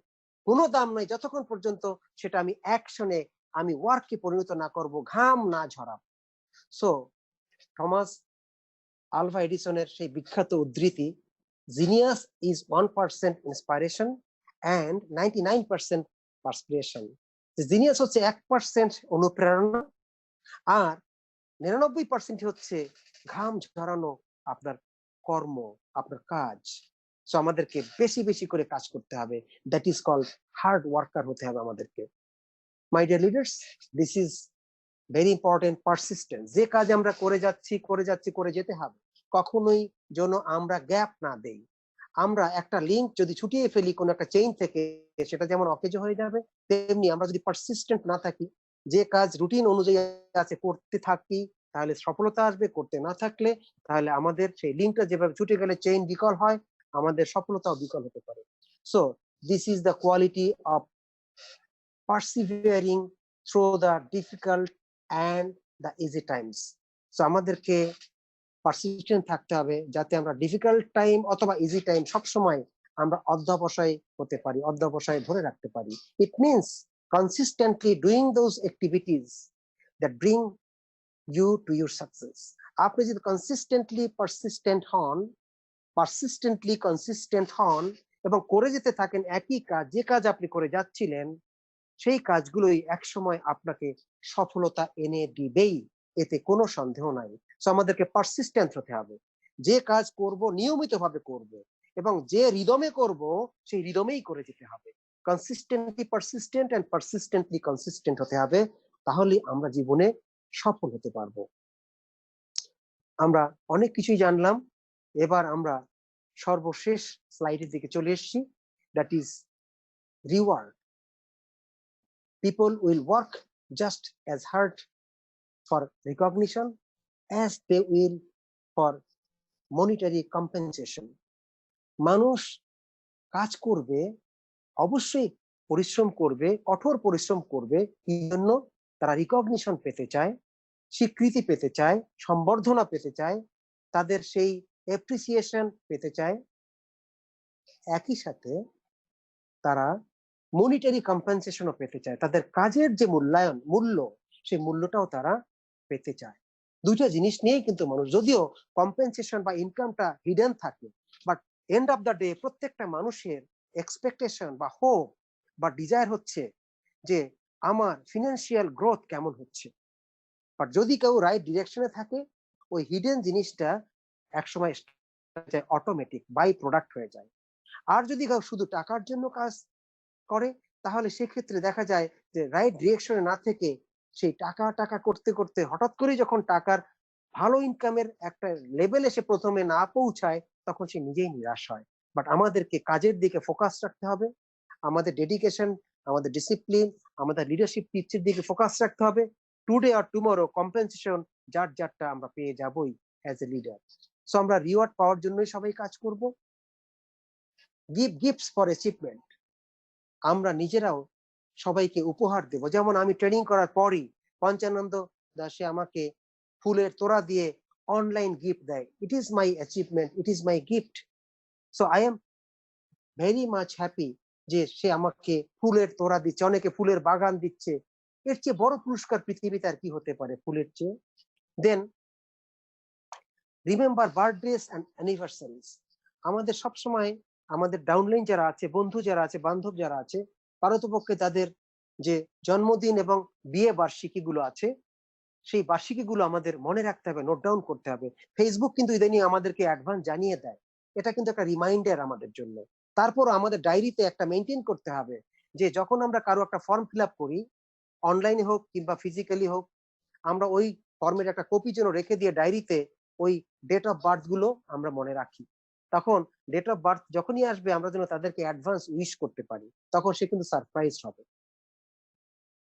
কোনো দাম নাই যতক্ষণ পর্যন্ত সেটা আমি অ্যাকশনে, আমি ওয়ার্ককে পরিণত না করব, ঘাম না ঝরাব। সো থমাস আলভা এডিসনের সেই বিখ্যাত উদ্ধৃতি, genius is 1% inspiration and 99% perspiration. Genius হচ্ছে 1% অনুপ্রেরণা, আর 99% হচ্ছে ঘাম ঝরানো আপনার কর্ম, আপনার কাজ। সো আমাদেরকে বেশি বেশি করে কাজ করতে হবে, that is called hard worker হতে হবে আমাদেরকে। My dear leaders, this is very important, persistence. যে কাজ আমরা করে যাচ্ছি করে যেতে হবে, কখনোই যেন আমরা গ্যাপ না দেই। আমরা একটা লিঙ্ক যদি ছুটিয়ে ফেলি কোন একটা চেইন থেকে, সেটা যেমন অকেজো হয়ে যাবে, তেমনি আমরা যদি পারসিস্টেন্ট না থাকি, যে কাজ রুটিন অনুযায়ী আছে করতে থাকি, তাহলে সফলতা আসবে। করতে না থাকলে তাহলে আমাদের সেই লিঙ্কটা যেভাবে ছুটে গেলে চেইন বিকল হয়, আমাদের সফলতাও বিকল হতে পারে। So this is the quality of persevering through the difficult and the easy times. So আমাদেরকে পারসিস্টেন্ট থাকতে হবে, যাতে আমরা ডিফিকাল্ট টাইম অথবা ইজি টাইম সবসময় আমরা অধ্যবসায় হতে পারি, অধ্যবসায় ধরে রাখতে পারি। It means consistently doing those activities that bring you to your success. আপনি যদি কনসিস্টেন্ট হন এবং করে যেতে থাকেন একই কাজ, যে কাজ আপনি করে যাচ্ছিলেন, সেই কাজগুলোই একসময় আপনাকে সফলতা এনে দিবেই, এতে কোনো সন্দেহ নাই। সো আমাদেরকে পারসিস্টেন্ট হতে হবে, যে কাজ করব নিয়মিতভাবে করব, এবং যে রিদমে করব সেই রিদমেই করে যেতে হবে। Consistently persistent and persistently consistent হতে হবে, তাহলে আমরা জীবনে সফল হতে পারবো। আমরা অনেক কিছুই জানলাম, এবার আমরা সর্বশেষ স্লাইডের দিকে চলে এসেছি, that is reward. People will work just as hard for recognition as they will for monetary compensation. মানুষ কাজ করবে, অবশ্যই পরিশ্রম করবে, কঠোর পরিশ্রম করবে, এই জন্য তারা রিকগনিশন পেতে চায়, স্বীকৃতি পেতে চায়, সম্বর্ধনা পেতে চায়, তাদের সেই অ্যাপ্রিসিয়েশন পেতে চায়। একই সাথে তারা মনিটারি কম্পেনসেশনও পেতে চায়, তাদের কাজের যে মূল্য সেই মূল্যটাও তারা পেতে চায়। দুইটা জিনিস নিয়েই কিন্তু মানুষ, যদিও কম্পেনসেশন বা ইনকামটা হিডেন থাকে, but end of the day প্রত্যেকটা মানুষের এক্সপেকটেশন বা হোপ বা ডিজায়ার হচ্ছে যে আমার ফিনান্সিয়াল গ্রোথ কেমন হচ্ছে। বাট যদি কেউ রাইট ডিরেকশনে থাকে, ওই হিডেন জিনিসটা একসময় অটোমেটিক বাই প্রোডাক্ট হয়ে যায়। আর যদি কেউ শুধু টাকার জন্য কাজ করে, তাহলে সেক্ষেত্রে দেখা যায় যে রাইট ডিরেকশনে না থেকে সেই টাকা টাকা করতে করতে হঠাৎ করে যখন টাকার ভালো ইনকামের একটা লেভেল এসে প্রথমে না পৌঁছায়, তখন সে নিজেই নিরাশ হয়। বাট আমাদেরকে কাজের দিকে ফোকাস রাখতে হবে, আমাদের ডেডিকেশন, আমাদের ডিসিপ্লিন, আমাদের লিডারশিপ টিপসের দিকে ফোকাস রাখতে হবে। টুডে আর টুমরো কম্পেনসেশন যারটা আমরা পেয়ে যাবই অ্যাজ এ লিডার। সো আমরা রিওয়ার্ড পাওয়ার জন্যই সবাই কাজ করব। গিভ গিফটস ফর অ্যাচিভমেন্ট, আমরা নিজেরাও সবাইকে উপহার দেব। যেমন আমি ট্রেনিং করার পরই পঞ্চানন্দ দাসে আমাকে ফুলের তোড়া দিয়ে অনলাইন গিফট দেয়। It is my achievement, it is my gift. So I am very much happy যে সে আমাকে ফুলের তোড়া দিচ্ছে, অনেকে ফুলের বাগান দিচ্ছে। এর চেয়ে বড় পুরস্কার পৃথিবীতে আর কি হতে পারে ফুলের চেয়ে। দেন রিমেম্বার বার্থডেস অ্যান্ড অ্যানিভার্সারিজ, আমাদের সবসময় আমাদের ডাউনলাইন যারা আছে, বন্ধু যারা আছে, বান্ধব যারা আছে, পারতপক্ষে তাদের যে জন্মদিন এবং বিয়ে বার্ষিকী গুলো আছে, সেই বার্ষিকী গুলো আমাদের মনে রাখতে হবে, নোট ডাউন করতে হবে। ফেসবুক কিন্তু ইদানিং আমাদেরকে অ্যাডভান্স জানিয়ে দেয়, এটা কিন্তু একটা রিমাইন্ডার আমাদের জন্য। তারপর আমাদের ডায়েরিতে একটা মেনটেন করতে হবে যে যখন আমরা কারো একটা ফর্ম ফিল আপ করি, অনলাইনে হোক কিংবা ফিজিক্যালি হোক, আমরা ওই ফর্মের একটা কপি যেন রেখে দিয়ে ডায়েরিতে ওই ডেট অফ বার্থ গুলো আমরা মনে রাখি। তখন ডেট অফ বার্থ যখনই আসবে, আমরা যেন তাদেরকে অ্যাডভান্স উইশ করতে পারি, তখন সে কিন্তু সারপ্রাইজ হবে।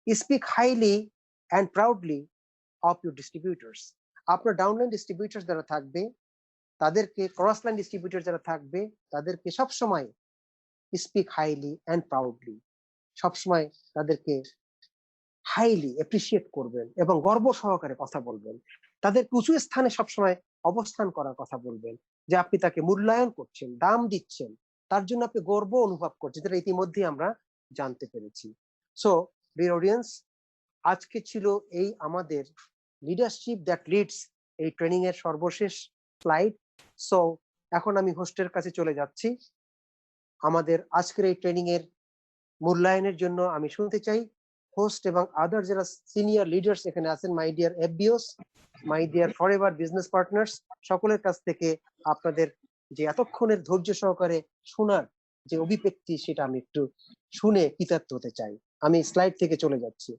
Speak highly and proudly of your distributors, আপনার ডাউনলাইন ডিস্ট্রিবিউটর যারা থাকবে তাদেরকে, ক্রস লাইন ডিস্ট্রিবিউটর যারা থাকবে তাদেরকে সবসময় স্পিক হাইলি অ্যান্ড প্রাউডলি, সবসময় তাদেরকে হাইলি অ্যাপ্রিসিয়েট করবেন এবং গর্ব সহকারে কথা বলবেন। তাদেরকে উঁচু স্থানে সবসময় অবস্থান করার কথা বলবেন, যে আপনি তাকে মূল্যায়ন করছেন, দাম দিচ্ছেন, তার জন্য আপনি গর্ব অনুভব করছেন, যেটা ইতিমধ্যে আমরা জানতে পেরেছি। সো ডিয়ার অডিয়েন্স, আজকে ছিল এই আমাদের লিডারশিপ দ্যাট লিডস এই ট্রেনিং এর সর্বশেষ স্লাইড। সো এখন আমি হোস্টের কাছে চলে যাচ্ছি। আমাদের আজকের এই ট্রেনিং এর মূল্যায়নের জন্য আমি শুনতে চাই হোস্ট এবং আদার যারা সিনিয়র লিডার্স এখানে আছেন, my dear FBOs, my dear forever business partners, সকলের কাছ থেকে আপনাদের যে এতক্ষণের ধৈর্য সহকারে শোনার যে অভিব্যক্তি, সেটা আমি একটু শুনে কৃতার্থ হতে চাই। আমি স্লাইড থেকে চলে যাচ্ছি।